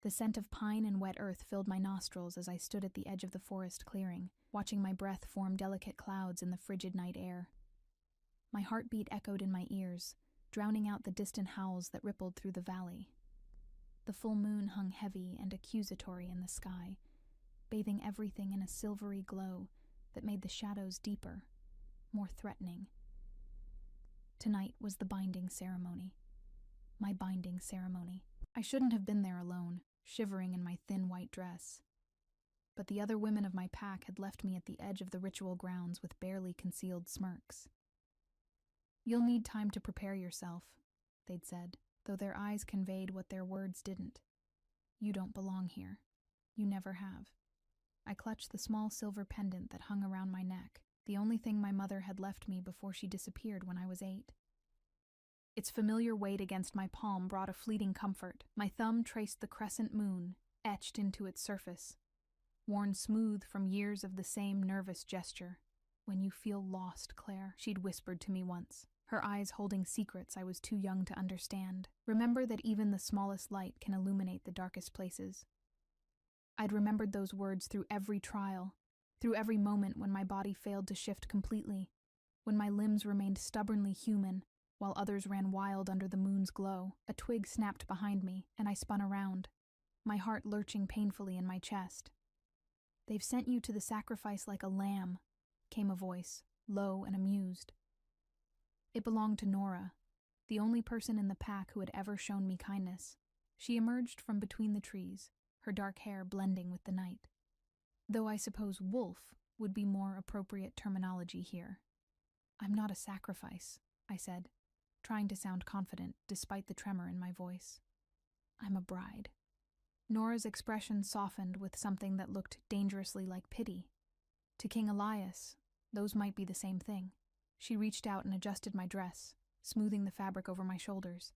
The scent of pine and wet earth filled my nostrils as I stood at the edge of the forest clearing, watching my breath form delicate clouds in the frigid night air. My heartbeat echoed in my ears, drowning out the distant howls that rippled through the valley. The full moon hung heavy and accusatory in the sky, bathing everything in a silvery glow that made the shadows deeper, more threatening. Tonight was the binding ceremony. My binding ceremony. I shouldn't have been there alone, shivering in my thin white dress. But the other women of my pack had left me at the edge of the ritual grounds with barely concealed smirks. "You'll need time to prepare yourself," they'd said, though their eyes conveyed what their words didn't. "You don't belong here. You never have." I clutched the small silver pendant that hung around my neck, the only thing my mother had left me before she disappeared when I was 8. Its familiar weight against my palm brought a fleeting comfort. My thumb traced the crescent moon, etched into its surface, worn smooth from years of the same nervous gesture. "When you feel lost, Claire," she'd whispered to me once, her eyes holding secrets I was too young to understand. "Remember that even the smallest light can illuminate the darkest places." I'd remembered those words through every trial, through every moment when my body failed to shift completely, when my limbs remained stubbornly human, while others ran wild under the moon's glow. A twig snapped behind me, and I spun around, my heart lurching painfully in my chest. "They've sent you to the sacrifice like a lamb," came a voice, low and amused. It belonged to Nora, the only person in the pack who had ever shown me kindness. She emerged from between the trees, her dark hair blending with the night. Though I suppose wolf would be more appropriate terminology here. "I'm not a sacrifice," I said, trying to sound confident despite the tremor in my voice. "I'm a bride." Nora's expression softened with something that looked dangerously like pity. To King Elias, those might be the same thing. She reached out and adjusted my dress, smoothing the fabric over my shoulders.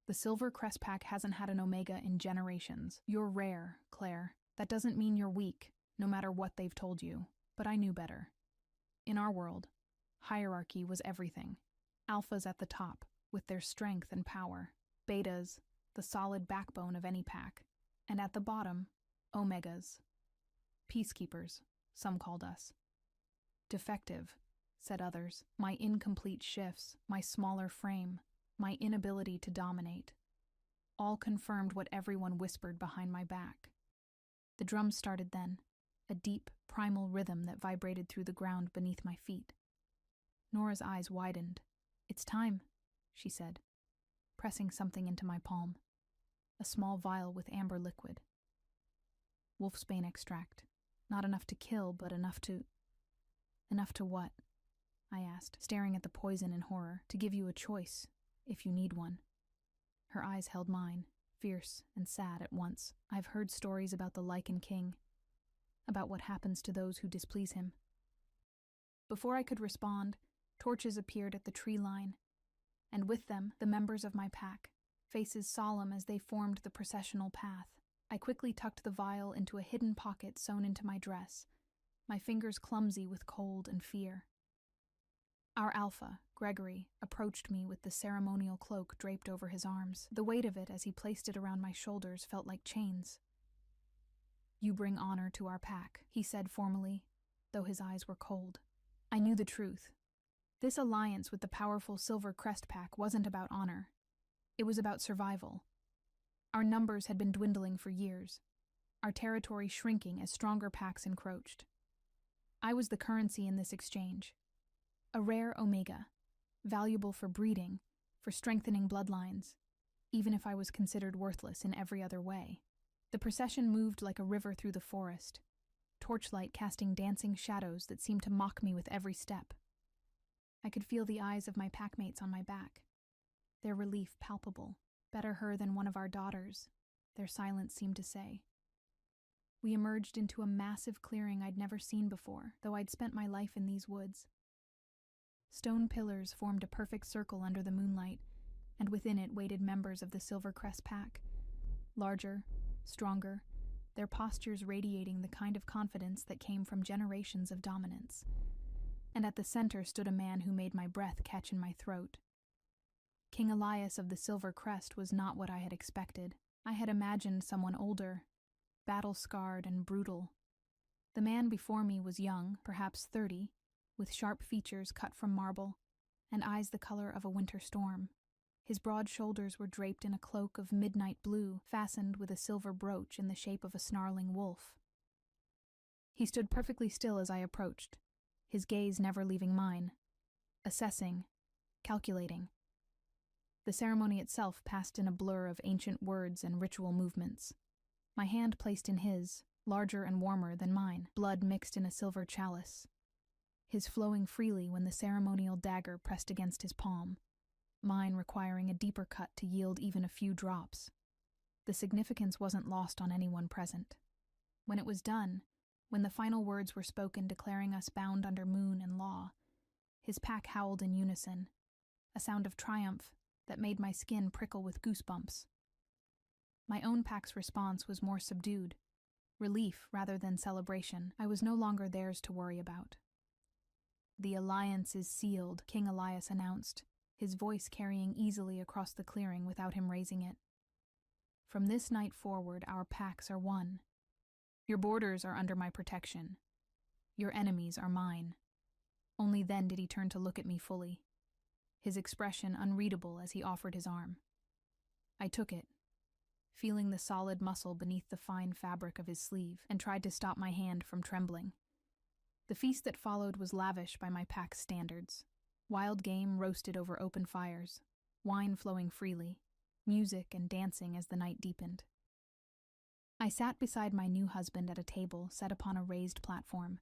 "The Silver Crest Pack hasn't had an Omega in generations. You're rare, Claire. That doesn't mean you're weak, no matter what they've told you. But I knew better. In our world, hierarchy was everything. Alphas at the top, with their strength and power. Betas, the solid backbone of any pack. And at the bottom, Omegas. Peacekeepers, some called us. Defective, said others. My incomplete shifts, my smaller frame, my inability to dominate. All confirmed what everyone whispered behind my back. The drums started then, a deep, primal rhythm that vibrated through the ground beneath my feet. Nora's eyes widened. "It's time," she said, pressing something into my palm. A small vial with amber liquid. Wolfsbane extract. Not enough to kill, but enough to... Enough to what? I asked, staring at the poison in horror. "To give you a choice, if you need one." Her eyes held mine, fierce and sad at once. "I've heard stories about the Lycan King, about what happens to those who displease him." Before I could respond, torches appeared at the tree line, and with them the members of my pack, faces solemn as they formed the processional path. I quickly tucked the vial into a hidden pocket sewn into my dress, my fingers clumsy with cold and fear. Our alpha, Gregory, approached me with the ceremonial cloak draped over his arms. The weight of it as he placed it around my shoulders felt like chains. "You bring honor to our pack," he said formally, though his eyes were cold. I knew the truth. This alliance with the powerful Silver Crest Pack wasn't about honor. It was about survival. Our numbers had been dwindling for years, our territory shrinking as stronger packs encroached. I was the currency in this exchange. A rare Omega, valuable for breeding, for strengthening bloodlines, even if I was considered worthless in every other way. The procession moved like a river through the forest, torchlight casting dancing shadows that seemed to mock me with every step. I could feel the eyes of my packmates on my back, their relief palpable. "Better her than one of our daughters," their silence seemed to say. We emerged into a massive clearing I'd never seen before, though I'd spent my life in these woods. Stone pillars formed a perfect circle under the moonlight, and within it waited members of the Silver Crest Pack. Larger, stronger, their postures radiating the kind of confidence that came from generations of dominance. And at the center stood a man who made my breath catch in my throat. King Elias of the Silver Crest was not what I had expected. I had imagined someone older, battle-scarred and brutal. The man before me was young, perhaps 30, with sharp features cut from marble, and eyes the color of a winter storm. His broad shoulders were draped in a cloak of midnight blue, fastened with a silver brooch in the shape of a snarling wolf. He stood perfectly still as I approached, his gaze never leaving mine, assessing, calculating. The ceremony itself passed in a blur of ancient words and ritual movements. My hand placed in his, larger and warmer than mine, blood mixed in a silver chalice, his flowing freely when the ceremonial dagger pressed against his palm, mine requiring a deeper cut to yield even a few drops. The significance wasn't lost on anyone present. When it was done, when the final words were spoken declaring us bound under moon and law, his pack howled in unison, a sound of triumph that made my skin prickle with goosebumps. My own pack's response was more subdued, relief rather than celebration. I was no longer theirs to worry about. "The alliance is sealed," King Elias announced, his voice carrying easily across the clearing without him raising it. "From this night forward, our packs are one. Your borders are under my protection. Your enemies are mine." Only then did he turn to look at me fully, his expression unreadable as he offered his arm. I took it, feeling the solid muscle beneath the fine fabric of his sleeve, and tried to stop my hand from trembling. The feast that followed was lavish by my pack's standards. Wild game roasted over open fires, wine flowing freely, music and dancing as the night deepened. I sat beside my new husband at a table set upon a raised platform,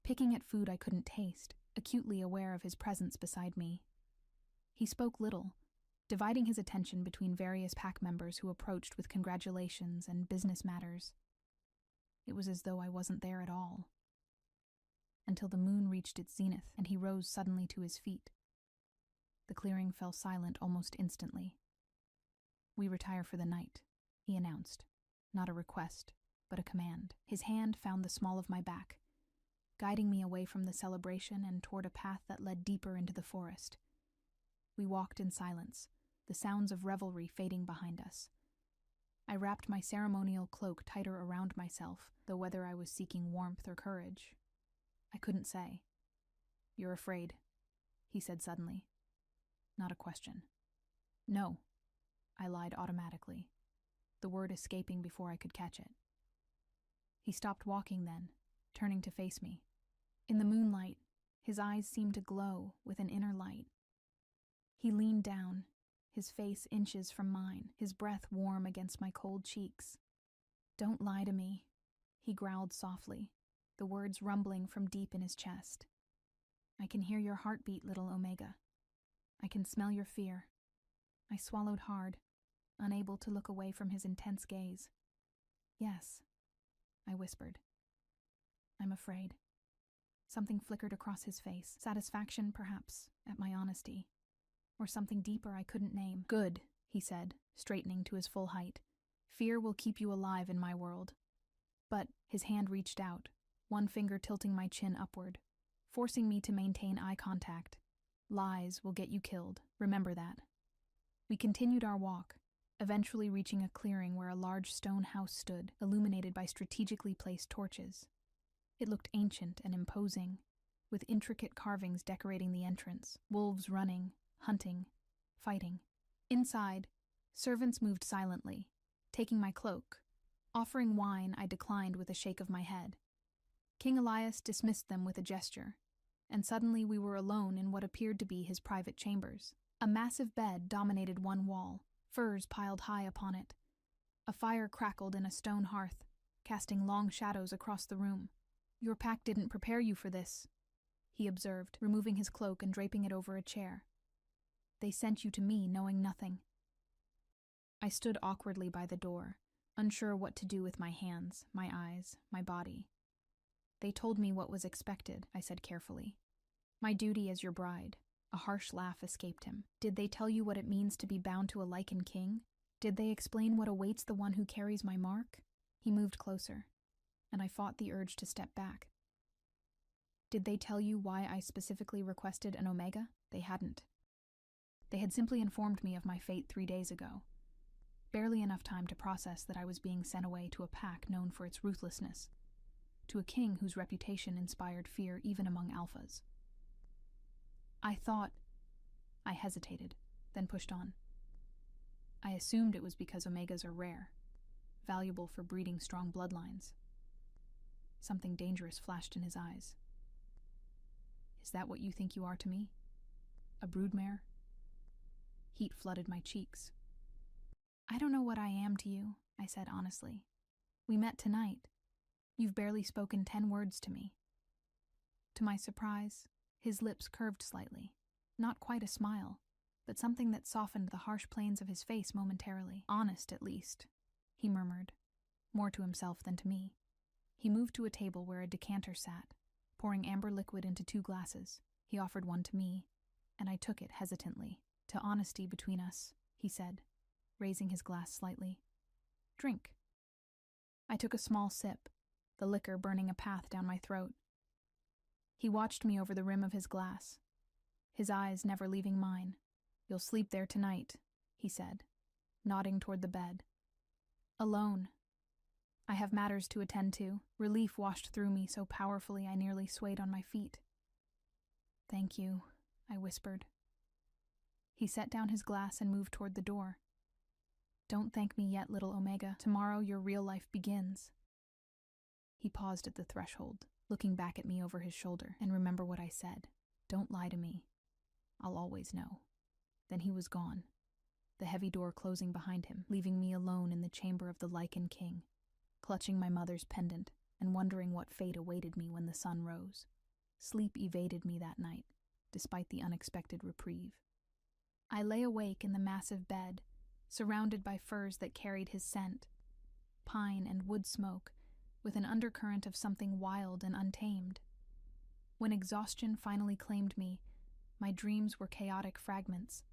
picking at food I couldn't taste, acutely aware of his presence beside me. He spoke little, dividing his attention between various pack members who approached with congratulations and business matters. It was as though I wasn't there at all. Until the moon reached its zenith and he rose suddenly to his feet. The clearing fell silent almost instantly. "We retire for the night," he announced. Not a request, but a command. His hand found the small of my back, guiding me away from the celebration and toward a path that led deeper into the forest. We walked in silence, the sounds of revelry fading behind us. I wrapped my ceremonial cloak tighter around myself, though whether I was seeking warmth or courage, I couldn't say. "You're afraid," he said suddenly. Not a question. "No," I lied automatically, the word escaping before I could catch it. He stopped walking then, turning to face me. In the moonlight, his eyes seemed to glow with an inner light. He leaned down, his face inches from mine, his breath warm against my cold cheeks. "Don't lie to me," he growled softly, the words rumbling from deep in his chest. "I can hear your heartbeat, little Omega. I can smell your fear." I swallowed hard, unable to look away from his intense gaze. "Yes," I whispered. "I'm afraid." Something flickered across his face, satisfaction, perhaps, at my honesty, or something deeper I couldn't name. "Good," he said, straightening to his full height. "Fear will keep you alive in my world." But his hand reached out, one finger tilting my chin upward, forcing me to maintain eye contact. "Lies will get you killed, remember that." We continued our walk, eventually reaching a clearing where a large stone house stood, illuminated by strategically placed torches. It looked ancient and imposing, with intricate carvings decorating the entrance, wolves running, hunting, fighting. Inside, servants moved silently, taking my cloak. Offering wine, I declined with a shake of my head. King Elias dismissed them with a gesture, and suddenly we were alone in what appeared to be his private chambers. A massive bed dominated one wall, furs piled high upon it. A fire crackled in a stone hearth, casting long shadows across the room. "Your pack didn't prepare you for this," he observed, removing his cloak and draping it over a chair. "They sent you to me knowing nothing." I stood awkwardly by the door, unsure what to do with my hands, my eyes, my body. "They told me what was expected," I said carefully. "My duty as your bride." A harsh laugh escaped him. "Did they tell you what it means to be bound to a Lycan King? Did they explain what awaits the one who carries my mark?" He moved closer, and I fought the urge to step back. "Did they tell you why I specifically requested an Omega?" They hadn't. They had simply informed me of my fate 3 days ago. barely enough time to process that I was being sent away to a pack known for its ruthlessness, to a king whose reputation inspired fear even among alphas. I hesitated, then pushed on. I assumed it was because omegas are rare, valuable for breeding strong bloodlines. Something dangerous flashed in his eyes. Is that what you think you are to me? A broodmare? Heat flooded my cheeks. I don't know what I am to you, I said honestly. We met tonight. You've barely spoken 10 words to me. To my surprise, his lips curved slightly. Not quite a smile, but something that softened the harsh planes of his face momentarily. Honest, at least, he murmured, more to himself than to me. He moved to a table where a decanter sat, pouring amber liquid into 2 glasses. He offered one to me, and I took it hesitantly. To honesty between us, he said, raising his glass slightly. Drink. I took a small sip, the liquor burning a path down my throat. He watched me over the rim of his glass, his eyes never leaving mine. You'll sleep there tonight, he said, nodding toward the bed. Alone. I have matters to attend to. Relief washed through me so powerfully I nearly swayed on my feet. Thank you, I whispered. He set down his glass and moved toward the door. Don't thank me yet, little Omega. Tomorrow your real life begins. He paused at the threshold, looking back at me over his shoulder. And remember what I said. Don't lie to me. I'll always know. Then he was gone, the heavy door closing behind him, leaving me alone in the chamber of the Lycan King, clutching my mother's pendant and wondering what fate awaited me when the sun rose. Sleep evaded me that night, despite the unexpected reprieve. I lay awake in the massive bed, surrounded by furs that carried his scent, pine and wood smoke, with an undercurrent of something wild and untamed. When exhaustion finally claimed me, my dreams were chaotic fragments.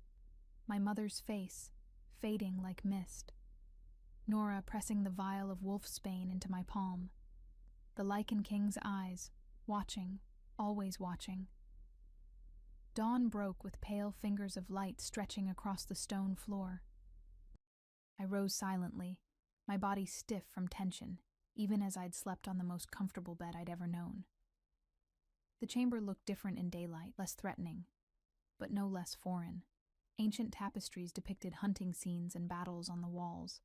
My mother's face, fading like mist. Nora pressing the vial of wolfsbane into my palm. The Lycan King's eyes, watching, always watching. Dawn broke with pale fingers of light stretching across the stone floor. I rose silently, my body stiff from tension, even as I'd slept on the most comfortable bed I'd ever known. The chamber looked different in daylight, less threatening, but no less foreign. Ancient tapestries depicted hunting scenes and battles on the walls,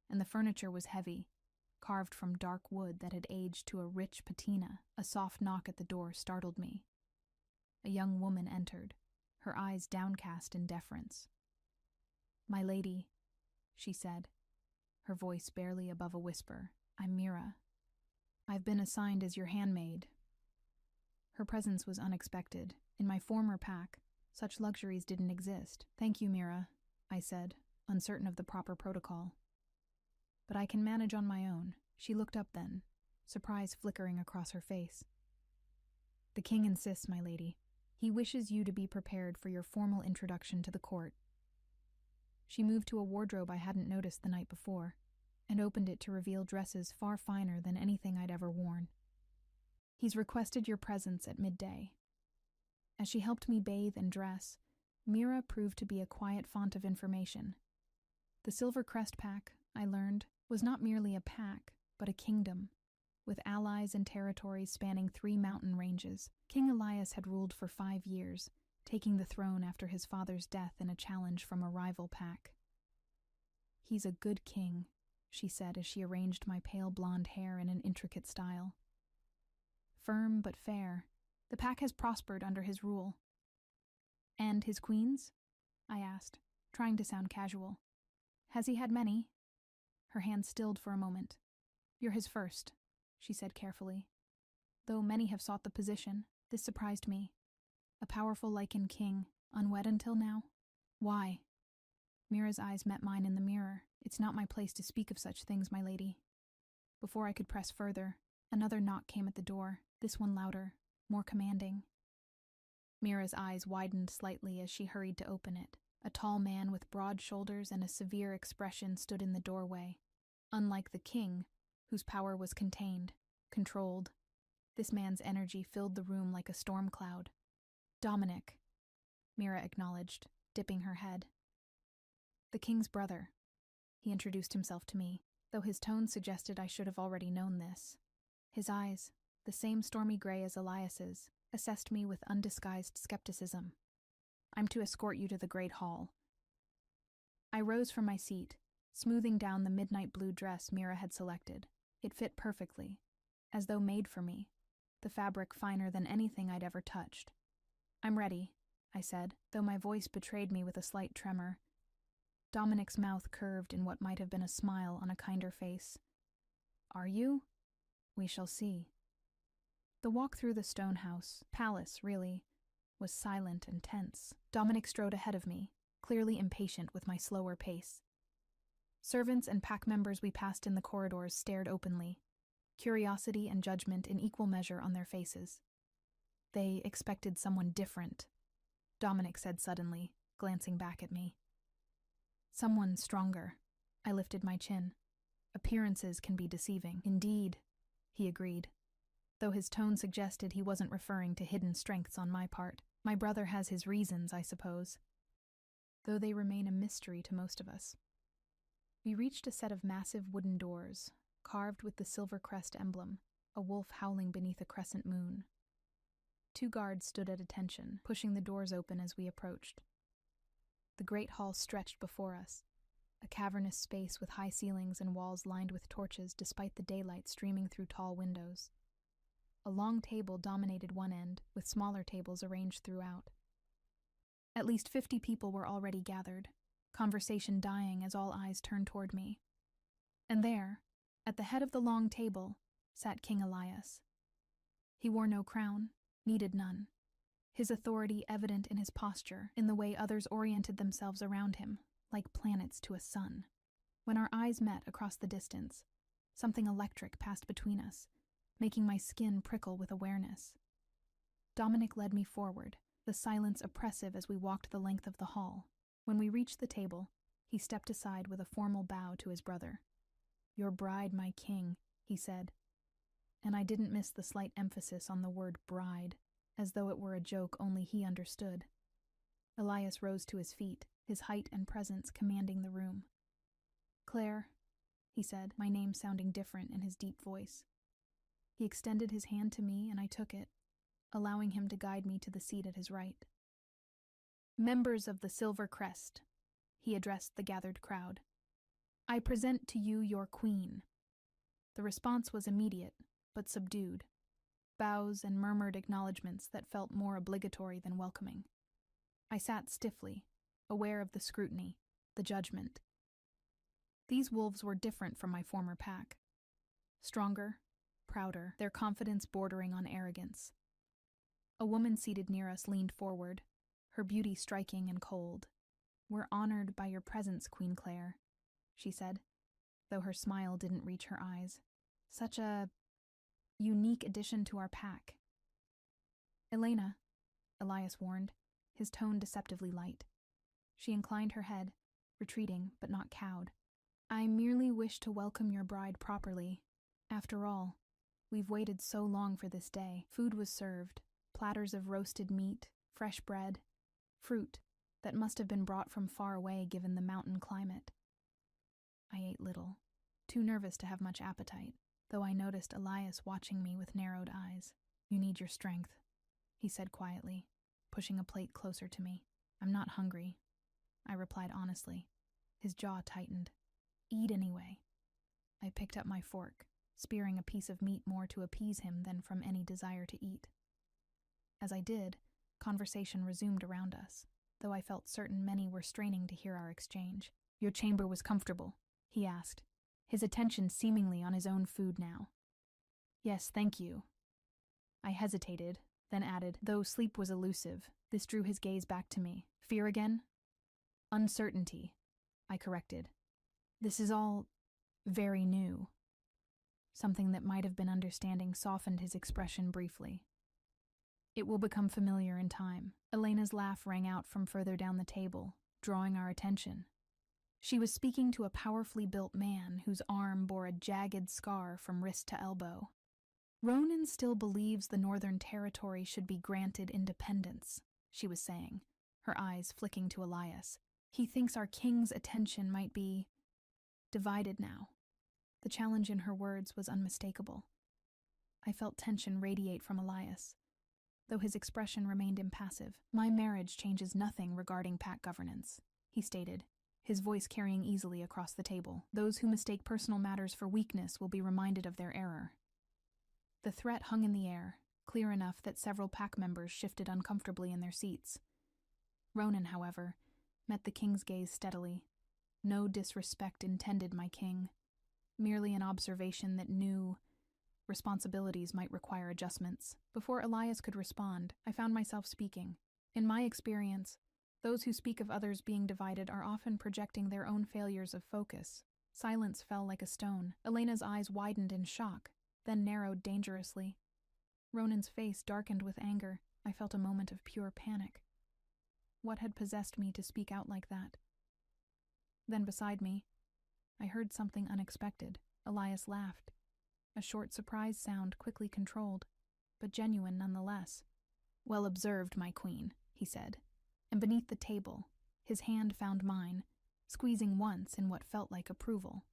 and the furniture was heavy, carved from dark wood that had aged to a rich patina. A soft knock at the door startled me. A young woman entered, her eyes downcast in deference. My lady, she said, her voice barely above a whisper. I'm Mira. I've been assigned as your handmaid. Her presence was unexpected. In my former pack, such luxuries didn't exist. Thank you, Mira, I said, uncertain of the proper protocol. But I can manage on my own. She looked up then, surprise flickering across her face. The king insists, my lady. He wishes you to be prepared for your formal introduction to the court. She moved to a wardrobe I hadn't noticed the night before, and opened it to reveal dresses far finer than anything I'd ever worn. He's requested your presence at midday. As she helped me bathe and dress, Mira proved to be a quiet font of information. The Silver Crest Pack, I learned, was not merely a pack, but a kingdom, with allies and territories spanning 3 mountain ranges. King Elias had ruled for 5 years, taking the throne after his father's death in a challenge from a rival pack. He's a good king, she said as she arranged my pale blonde hair in an intricate style. Firm but fair, the pack has prospered under his rule. And his queens? I asked, trying to sound casual. Has he had many? Her hand stilled for a moment. You're his first, she said carefully. Though many have sought the position, this surprised me. A powerful Lycan king, unwed until now? Why? Mira's eyes met mine in the mirror. It's not my place to speak of such things, my lady. Before I could press further, another knock came at the door, this one louder, more commanding. Mira's eyes widened slightly as she hurried to open it. A tall man with broad shoulders and a severe expression stood in the doorway. Unlike the king, whose power was contained, controlled, this man's energy filled the room like a storm cloud. Dominic, Mira acknowledged, dipping her head. The king's brother. He introduced himself to me, though his tone suggested I should have already known this. His eyes, the same stormy gray as Elias's, assessed me with undisguised skepticism. "I'm to escort you to the Great Hall." I rose from my seat, smoothing down the midnight blue dress Mira had selected. It fit perfectly, as though made for me, the fabric finer than anything I'd ever touched. "I'm ready," I said, though my voice betrayed me with a slight tremor. Dominic's mouth curved in what might have been a smile on a kinder face. "Are you? We shall see." The walk through the stone house, palace really, was silent and tense. Dominic strode ahead of me, clearly impatient with my slower pace. Servants and pack members we passed in the corridors stared openly, curiosity and judgment in equal measure on their faces. They expected someone different, Dominic said suddenly, glancing back at me. "Someone stronger." I lifted my chin. "Appearances can be deceiving." "Indeed," he agreed, though his tone suggested he wasn't referring to hidden strengths on my part. "My brother has his reasons, I suppose, though they remain a mystery to most of us." We reached a set of massive wooden doors, carved with the silver crest emblem, a wolf howling beneath a crescent moon. 2 guards stood at attention, pushing the doors open as we approached. The great hall stretched before us, a cavernous space with high ceilings and walls lined with torches despite the daylight streaming through tall windows. A long table dominated one end, with smaller tables arranged throughout. At least 50 people were already gathered, conversation dying as all eyes turned toward me. And there, at the head of the long table, sat King Elias. He wore no crown, needed none, his authority evident in his posture, in the way others oriented themselves around him, like planets to a sun. When our eyes met across the distance, something electric passed between us, making my skin prickle with awareness. Dominic led me forward, the silence oppressive as we walked the length of the hall. When we reached the table, he stepped aside with a formal bow to his brother. "Your bride, my king," he said, and I didn't miss the slight emphasis on the word bride, as though it were a joke only he understood. Elias rose to his feet, his height and presence commanding the room. "Claire," he said, my name sounding different in his deep voice. He extended his hand to me and I took it, allowing him to guide me to the seat at his right. "Members of the Silver Crest," he addressed the gathered crowd, "I present to you your queen." The response was immediate, but subdued. Bows and murmured acknowledgments that felt more obligatory than welcoming. I sat stiffly, aware of the scrutiny, the judgment. These wolves were different from my former pack. Stronger, prouder, their confidence bordering on arrogance. A woman seated near us leaned forward, her beauty striking and cold. "We're honored by your presence, Queen Claire," she said, though her smile didn't reach her eyes. "Such a unique addition to our pack." "Elena," Elias warned, his tone deceptively light. She inclined her head, retreating but not cowed. "I merely wish to welcome your bride properly. After all, we've waited so long for this day." Food was served, platters of roasted meat, fresh bread, fruit that must have been brought from far away given the mountain climate. I ate little, too nervous to have much appetite, though I noticed Elias watching me with narrowed eyes. "You need your strength," he said quietly, pushing a plate closer to me. "I'm not hungry," I replied honestly. His jaw tightened. "Eat anyway." I picked up my fork, spearing a piece of meat more to appease him than from any desire to eat. As I did, conversation resumed around us, though I felt certain many were straining to hear our exchange. "Your chamber was comfortable?" he asked, his attention seemingly on his own food now. "Yes, thank you." I hesitated, then added, though sleep was elusive. This drew his gaze back to me. "Fear again?" "Uncertainty," I corrected. "This is all very new." Something that might have been understanding softened his expression briefly. "It will become familiar in time." Elena's laugh rang out from further down the table, drawing our attention. She was speaking to a powerfully built man whose arm bore a jagged scar from wrist to elbow. "Ronan still believes the Northern Territory should be granted independence," she was saying, her eyes flicking to Elias. "He thinks our king's attention might be Divided now. The challenge in her words was unmistakable. I felt tension radiate from Elias, though his expression remained impassive. "My marriage changes nothing regarding pack governance," he stated, his voice carrying easily across the table. "Those who mistake personal matters for weakness will be reminded of their error." The threat hung in the air, clear enough that several pack members shifted uncomfortably in their seats. Ronan, however, met the king's gaze steadily. No disrespect intended, my king. Merely an observation that new responsibilities might require adjustments. Before Elias could respond, I found myself speaking. In my experience, those who speak of others being divided are often projecting their own failures of focus. Silence fell like a stone. Elena's eyes widened in shock, then narrowed dangerously. Ronan's face darkened with anger. I felt a moment of pure panic. What had possessed me to speak out like that? Then beside me, I heard something unexpected. Elias laughed. A short surprise sound quickly controlled, but genuine nonetheless. "Well observed, my queen," he said, and beneath the table, his hand found mine, squeezing once in what felt like approval.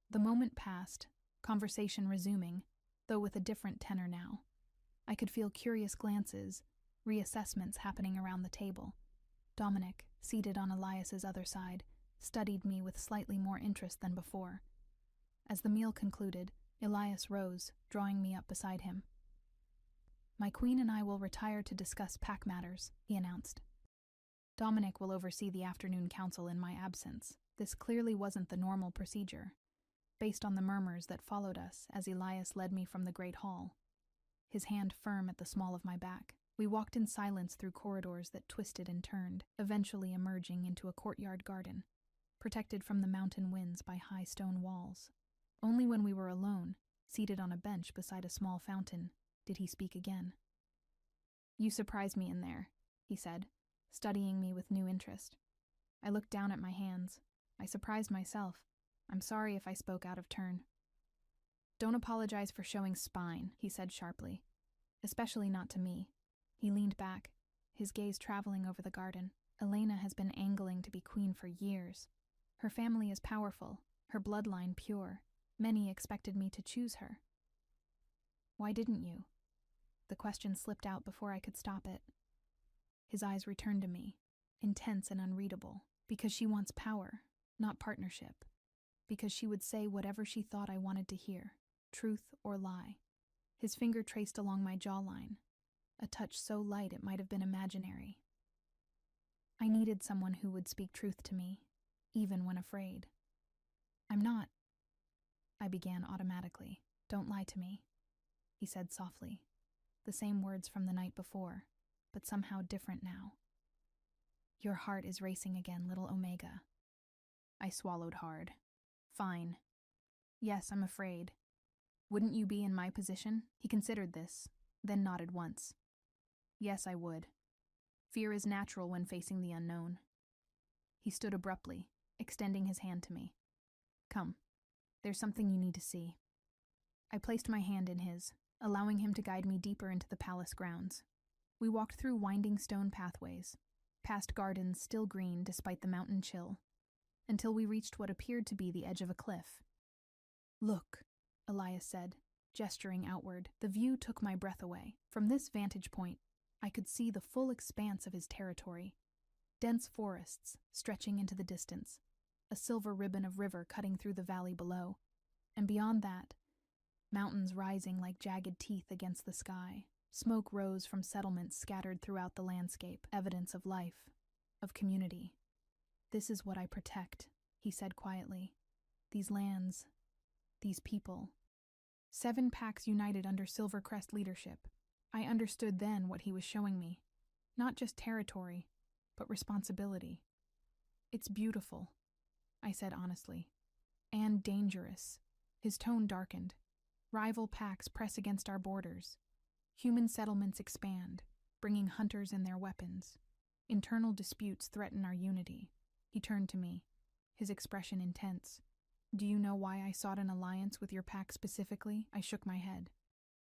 The moment passed, conversation resuming, though with a different tenor now. I could feel curious glances, reassessments happening around the table. Dominic, seated on Elias's other side, studied me with slightly more interest than before. As the meal concluded, Elias rose, drawing me up beside him. "My queen and I will retire to discuss pack matters," he announced. "Dominic will oversee the afternoon council in my absence." This clearly wasn't the normal procedure, based on the murmurs that followed us as Elias led me from the great hall, his hand firm at the small of my back. We walked in silence through corridors that twisted and turned, eventually emerging into a courtyard garden, protected from the mountain winds by high stone walls. Only when we were alone, seated on a bench beside a small fountain, did he speak again. "You surprised me in there," he said, studying me with new interest. I looked down at my hands. I surprised myself. I'm sorry if I spoke out of turn. "Don't apologize for showing spine," he said sharply. "Especially not to me." He leaned back, his gaze traveling over the garden. "Elena has been angling to be queen for years. Her family is powerful, her bloodline pure. Many expected me to choose her." "Why didn't you?" The question slipped out before I could stop it. His eyes returned to me, intense and unreadable. "Because she wants power, not partnership. Because she would say whatever she thought I wanted to hear, truth or lie." His finger traced along my jawline, a touch so light it might have been imaginary. I needed someone who would speak truth to me, even when afraid. "I'm not," I began automatically. "Don't lie to me," he said softly. The same words from the night before, but somehow different now. "Your heart is racing again, little Omega." I swallowed hard. "Fine. Yes, I'm afraid. Wouldn't you be in my position?" He considered this, then nodded once. "Yes, I would. Fear is natural when facing the unknown." He stood abruptly, extending his hand to me. "Come. There's something you need to see." I placed my hand in his, allowing him to guide me deeper into the palace grounds. We walked through winding stone pathways, past gardens still green despite the mountain chill, until we reached what appeared to be the edge of a cliff. "Look," Elias said, gesturing outward. The view took my breath away. From this vantage point, I could see the full expanse of his territory. Dense forests stretching into the distance, a silver ribbon of river cutting through the valley below, and beyond that, mountains rising like jagged teeth against the sky. Smoke rose from settlements scattered throughout the landscape, evidence of life, of community. "This is what I protect," he said quietly. "These lands, these people." 7 packs united under Silvercrest leadership. I understood then what he was showing me. Not just territory, but responsibility. "It's beautiful," I said honestly. "And dangerous." His tone darkened. "Rival packs press against our borders. Human settlements expand, bringing hunters and their weapons. Internal disputes threaten our unity." He turned to me, his expression intense. "Do you know why I sought an alliance with your pack specifically?" I shook my head.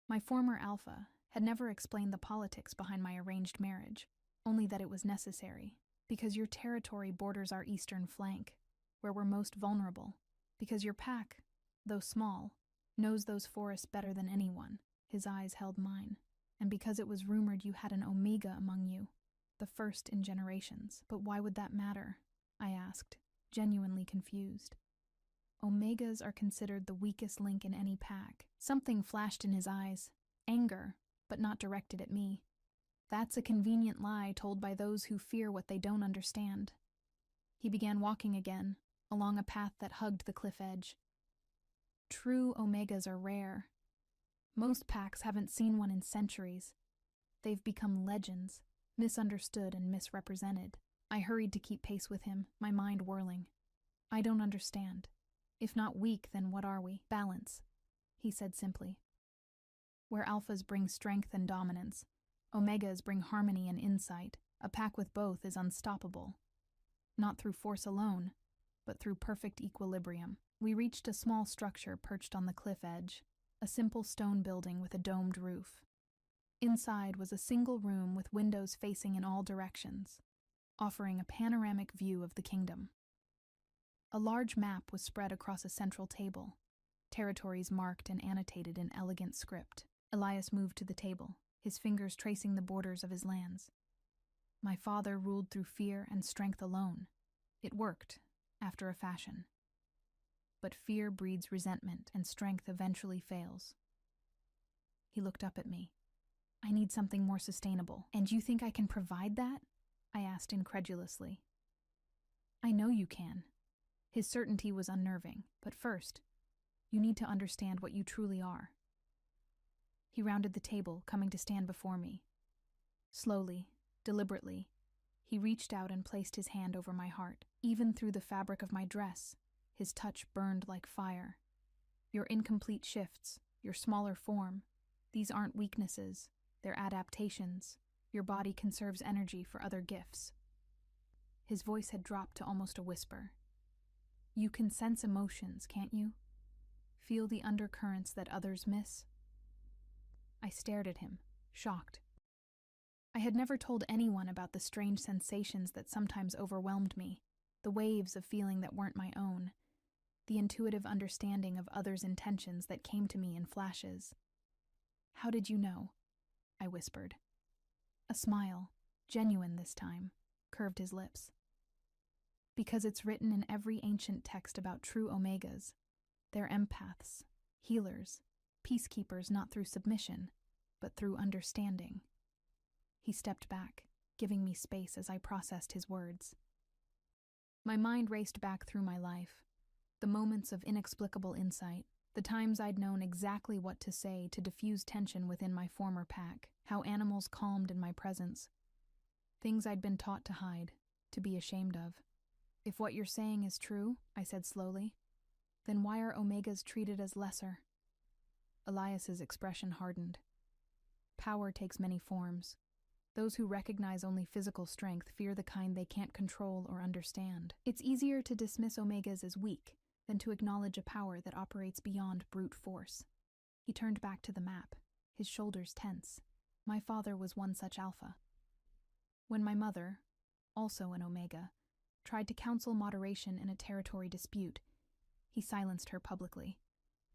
My former alpha had never explained the politics behind my arranged marriage, only that it was necessary. "Because your territory borders our eastern flank, where we're most vulnerable. Because your pack, though small, knows those forests better than anyone. His eyes held mine. And because it was rumored you had an Omega among you, the first in generations. But why would that matter? I asked, genuinely confused. Omegas are considered the weakest link in any pack. Something flashed in his eyes. Anger, but not directed at me. That's a convenient lie told by those who fear what they don't understand. He began walking again, along a path that hugged the cliff edge. True Omegas are rare. Most packs haven't seen one in centuries. They've become legends, misunderstood and misrepresented. I hurried to keep pace with him, my mind whirling. I don't understand. If not weak, then what are we? Balance, he said simply. Where alphas bring strength and dominance, Omegas bring harmony and insight. A pack with both is unstoppable. Not through force alone, but through perfect equilibrium. We reached a small structure perched on the cliff edge, a simple stone building with a domed roof. Inside was a single room with windows facing in all directions, offering a panoramic view of the kingdom. A large map was spread across a central table, territories marked and annotated in elegant script. Elias moved to the table, his fingers tracing the borders of his lands. My father ruled through fear and strength alone. It worked, after a fashion. But fear breeds resentment, and strength eventually fails. He looked up at me. I need something more sustainable. And you think I can provide that? I asked incredulously. I know you can. His certainty was unnerving, but first, you need to understand what you truly are. He rounded the table, coming to stand before me. Slowly, deliberately, he reached out and placed his hand over my heart. Even through the fabric of my dress, his touch burned like fire. Your incomplete shifts, your smaller form, these aren't weaknesses, they're adaptations. Your body conserves energy for other gifts. His voice had dropped to almost a whisper. You can sense emotions, can't you? Feel the undercurrents that others miss? I stared at him, shocked. I had never told anyone about the strange sensations that sometimes overwhelmed me, the waves of feeling that weren't my own, the intuitive understanding of others' intentions that came to me in flashes. How did you know? I whispered. A smile, genuine this time, curved his lips. Because it's written in every ancient text about true Omegas. They're empaths, healers, peacekeepers not through submission, but through understanding. He stepped back, giving me space as I processed his words. My mind raced back through my life, the moments of inexplicable insight, the times I'd known exactly what to say to diffuse tension within my former pack, how animals calmed in my presence, things I'd been taught to hide, to be ashamed of. If what you're saying is true, I said slowly, then why are Omegas treated as lesser? Elias's expression hardened. Power takes many forms. Those who recognize only physical strength fear the kind they can't control or understand. It's easier to dismiss Omegas as weak than to acknowledge a power that operates beyond brute force. He turned back to the map, his shoulders tense. My father was one such alpha. When my mother, also an Omega, tried to counsel moderation in a territory dispute, he silenced her publicly.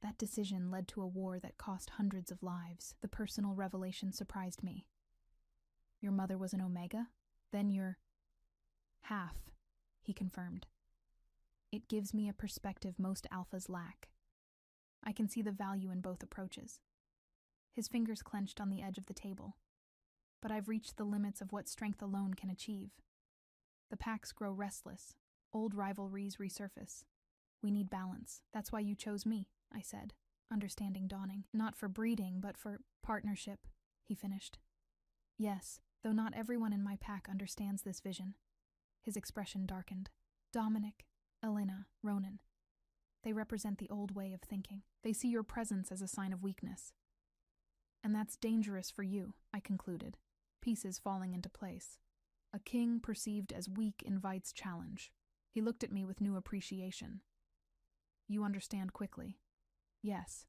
That decision led to a war that cost hundreds of lives. The personal revelation surprised me. Your mother was an Omega? Then you're half, he confirmed. It gives me a perspective most alphas lack. I can see the value in both approaches. His fingers clenched on the edge of the table. But I've reached the limits of what strength alone can achieve. The packs grow restless. Old rivalries resurface. We need balance. That's why you chose me, I said, understanding dawning. Not for breeding, but for partnership, he finished. Yes, though not everyone in my pack understands this vision. His expression darkened. Dominic, Elena, Ronan. They represent the old way of thinking. They see your presence as a sign of weakness. And that's dangerous for you, I concluded, pieces falling into place. A king perceived as weak invites challenge. He looked at me with new appreciation. You understand quickly. Yes.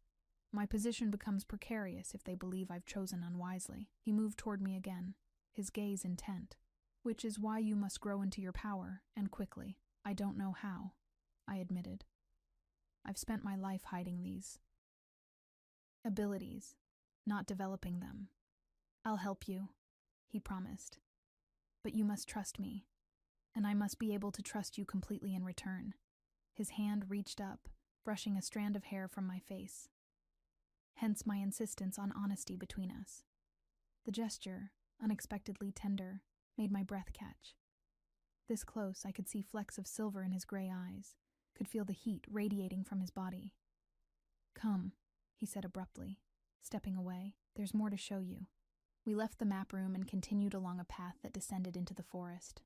My position becomes precarious if they believe I've chosen unwisely. He moved toward me again, his gaze intent. Which is why you must grow into your power, and quickly. I don't know how, I admitted. I've spent my life hiding these abilities, not developing them. I'll help you, he promised. But you must trust me, and I must be able to trust you completely in return. His hand reached up, brushing a strand of hair from my face. Hence my insistence on honesty between us. The gesture, unexpectedly tender, made my breath catch. This close, I could see flecks of silver in his gray eyes, could feel the heat radiating from his body. Come, he said abruptly, stepping away. There's more to show you. We left the map room and continued along a path that descended into the forest.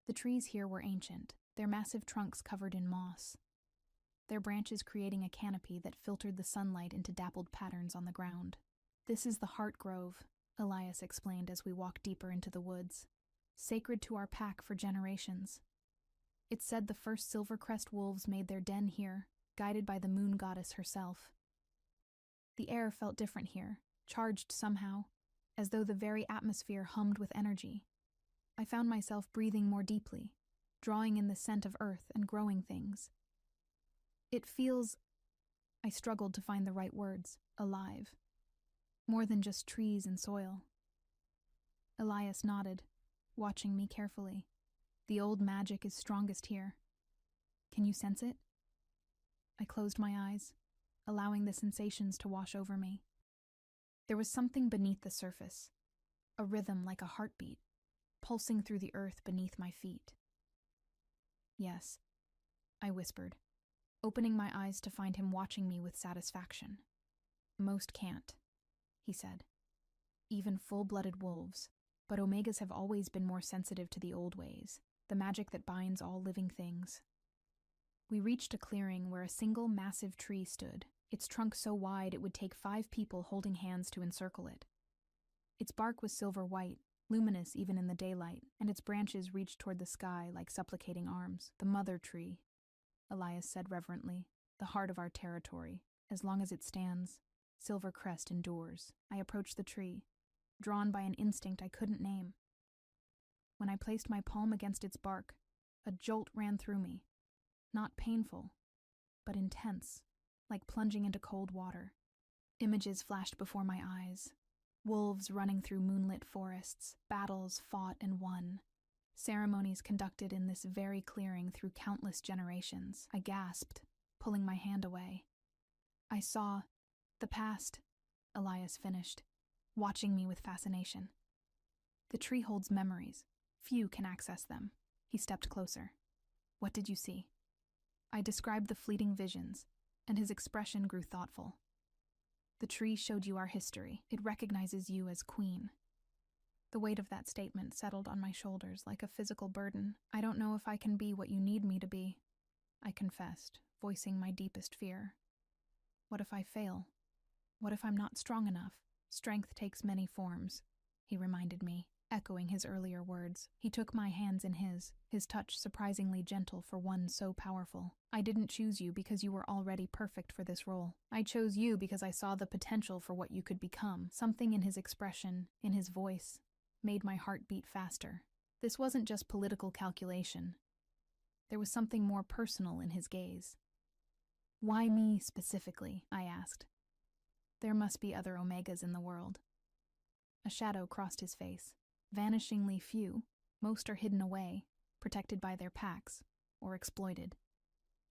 The trees here were ancient, their massive trunks covered in moss, their branches creating a canopy that filtered the sunlight into dappled patterns on the ground. This is the Heart Grove, Elias explained as we walked deeper into the woods. Sacred to our pack for generations. It's said the first Silvercrest wolves made their den here, guided by the moon goddess herself. The air felt different here, charged somehow, as though the very atmosphere hummed with energy. I found myself breathing more deeply, drawing in the scent of earth and growing things. It feels, I struggled to find the right words, alive. More than just trees and soil. Elias nodded, watching me carefully. The old magic is strongest here. Can you sense it? I closed my eyes, allowing the sensations to wash over me. There was something beneath the surface, a rhythm like a heartbeat, pulsing through the earth beneath my feet. Yes, I whispered, opening my eyes to find him watching me with satisfaction. Most can't, he said. Even full-blooded wolves. But Omegas have always been more sensitive to the old ways, the magic that binds all living things. We reached a clearing where a single massive tree stood, its trunk so wide it would take 5 people holding hands to encircle it. Its bark was silver white, luminous even in the daylight, and its branches reached toward the sky like supplicating arms. The mother tree, Elias said reverently, the heart of our territory. As long as it stands, Silvercrest endures. I approached the tree, drawn by an instinct I couldn't name. When I placed my palm against its bark, a jolt ran through me. Not painful, but intense, like plunging into cold water. Images flashed before my eyes. Wolves running through moonlit forests, battles fought and won, ceremonies conducted in this very clearing through countless generations. I gasped, pulling my hand away. I saw the past, Elias finished, watching me with fascination. The tree holds memories. Few can access them. He stepped closer. What did you see? I described the fleeting visions, and his expression grew thoughtful. The tree showed you our history. It recognizes you as queen. The weight of that statement settled on my shoulders like a physical burden. I don't know if I can be what you need me to be, I confessed, voicing my deepest fear. What if I fail? What if I'm not strong enough? Strength takes many forms, he reminded me, echoing his earlier words. He took my hands in his touch surprisingly gentle for one so powerful. I didn't choose you because you were already perfect for this role. I chose you because I saw the potential for what you could become. Something in his expression, in his voice, made my heart beat faster. This wasn't just political calculation. There was something more personal in his gaze. Why me specifically? I asked. There must be other Omegas in the world. A shadow crossed his face. Vanishingly few, most are hidden away, protected by their packs, or exploited.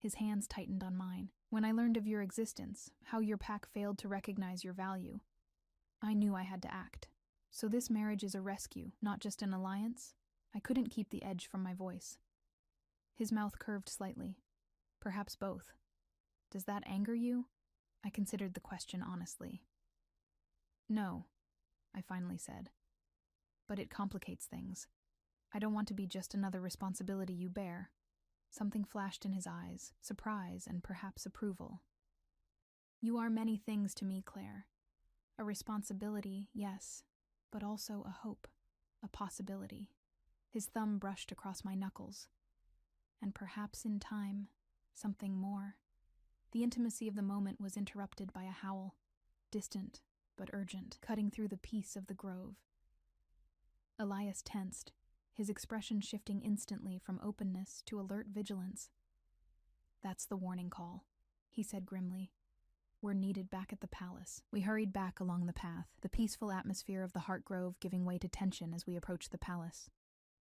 His hands tightened on mine. When I learned of your existence, how your pack failed to recognize your value, I knew I had to act. So this marriage is a rescue, not just an alliance? I couldn't keep the edge from my voice. His mouth curved slightly. Perhaps both. Does that anger you? I considered the question honestly. No, I finally said. But it complicates things. I don't want to be just another responsibility you bear. Something flashed in his eyes, surprise and perhaps approval. You are many things to me, Claire. A responsibility, yes, but also a hope, a possibility. His thumb brushed across my knuckles. And perhaps in time, something more. The intimacy of the moment was interrupted by a howl, distant but urgent, cutting through the peace of the grove. Elias tensed, his expression shifting instantly from openness to alert vigilance. That's the warning call, he said grimly. "We're needed back at the palace." We hurried back along the path, the peaceful atmosphere of the Heart Grove giving way to tension as we approached the palace.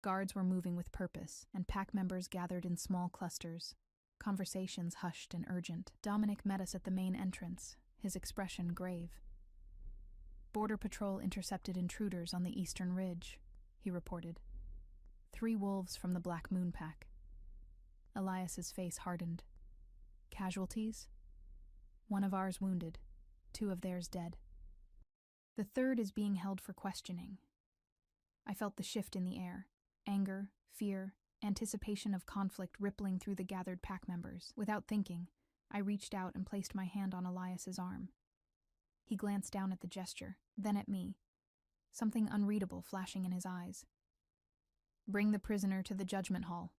Guards were moving with purpose, and pack members gathered in small clusters, conversations hushed and urgent. Dominic met us at the main entrance, his expression grave. "Border Patrol intercepted intruders on the eastern ridge," he reported. 3 wolves from the Black Moon Pack. Elias's face hardened. "Casualties?" "1 of ours wounded, 2 of theirs dead. The 3rd is being held for questioning." I felt the shift in the air. Anger, fear, anticipation of conflict rippling through the gathered pack members. Without thinking, I reached out and placed my hand on Elias's arm. He glanced down at the gesture, then at me, something unreadable flashing in his eyes. "Bring the prisoner to the judgment hall,"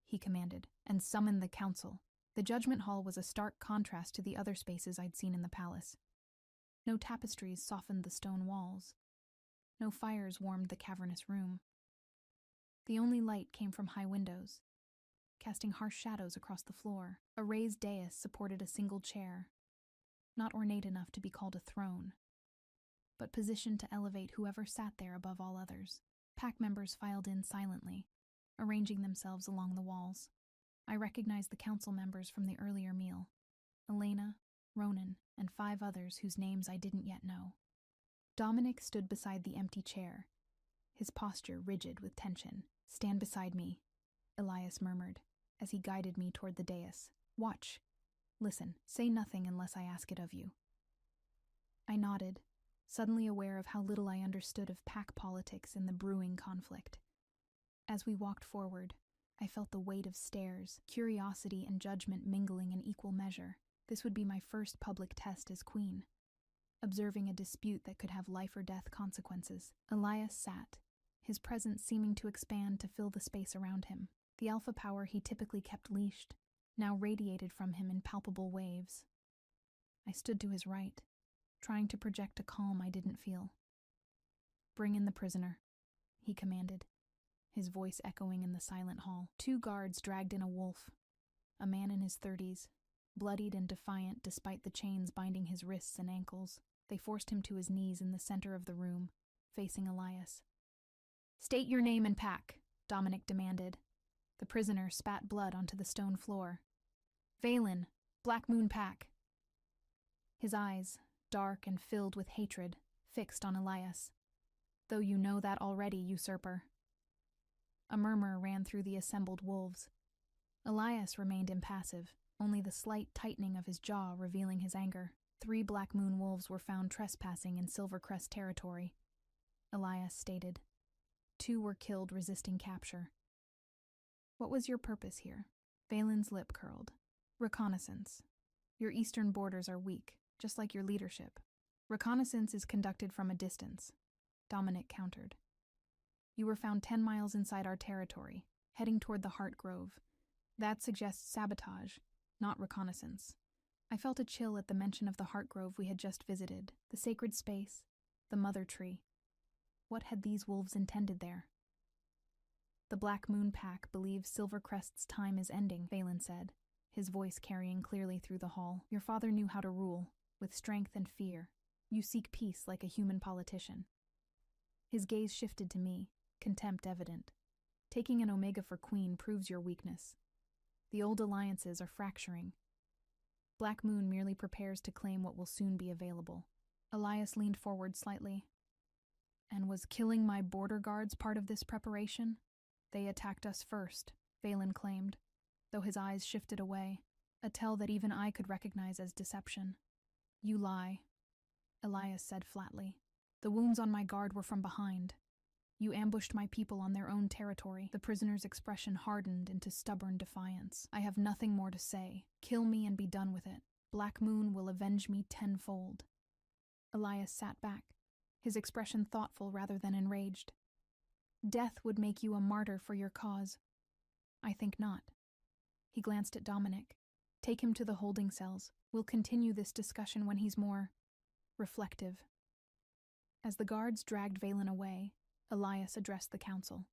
he commanded, "and summon the council." The judgment hall was a stark contrast to the other spaces I'd seen in the palace. No tapestries softened the stone walls. No fires warmed the cavernous room. The only light came from high windows, casting harsh shadows across the floor. A raised dais supported a single chair, not ornate enough to be called a throne, but positioned to elevate whoever sat there above all others. Pack members filed in silently, arranging themselves along the walls. I recognized the council members from the earlier meal: Elena, Ronan, and 5 others whose names I didn't yet know. Dominic stood beside the empty chair, his posture rigid with tension. "Stand beside me," Elias murmured, as he guided me toward the dais. "Watch. Listen. Say nothing unless I ask it of you." I nodded, suddenly aware of how little I understood of pack politics in the brewing conflict. As we walked forward, I felt the weight of stares, curiosity and judgment mingling in equal measure. This would be my first public test as queen, observing a dispute that could have life or death consequences. Elias sat, his presence seeming to expand to fill the space around him. The alpha power he typically kept leashed now radiated from him in palpable waves. I stood to his right, trying to project a calm I didn't feel. "Bring in the prisoner," he commanded, his voice echoing in the silent hall. 2 guards dragged in a wolf, a man in his 30s, bloodied and defiant despite the chains binding his wrists and ankles. They forced him to his knees in the center of the room, facing Elias. "State your name and pack," Dominic demanded. The prisoner spat blood onto the stone floor. "Valen, Black Moon Pack." His eyes, dark and filled with hatred, fixed on Elias. "Though you know that already, usurper." A murmur ran through the assembled wolves. Elias remained impassive, only the slight tightening of his jaw revealing his anger. 3 Black Moon wolves were found trespassing in Silvercrest territory, Elias stated. 2 were killed resisting capture. "What was your purpose here?" Valen's lip curled. "Reconnaissance. Your eastern borders are weak, just like your leadership. Reconnaissance is conducted from a distance," Dominic countered. "You were found 10 miles inside our territory, heading toward the Heart Grove. That suggests sabotage, not reconnaissance." I felt a chill at the mention of the Heart Grove we had just visited, the sacred space, the mother tree. What had these wolves intended there? "The Black Moon Pack believes Silvercrest's time is ending," Valen said, his voice carrying clearly through the hall. "Your father knew how to rule, with strength and fear. You seek peace like a human politician." His gaze shifted to me, contempt evident. "Taking an Omega for queen proves your weakness. The old alliances are fracturing. Black Moon merely prepares to claim what will soon be available." Elias leaned forward slightly. "And was killing my border guards part of this preparation?" "They attacked us first," Valen claimed, though his eyes shifted away, a tell that even I could recognize as deception. "You lie," Elias said flatly. "The wounds on my guard were from behind. You ambushed my people on their own territory." The prisoner's expression hardened into stubborn defiance. "I have nothing more to say. Kill me and be done with it. Black Moon will avenge me tenfold." Elias sat back, his expression thoughtful rather than enraged. "Death would make you a martyr for your cause." "I think not." He glanced at Dominic. "Take him to the holding cells. We'll continue this discussion when he's more reflective." As the guards dragged Valen away, Elias addressed the council.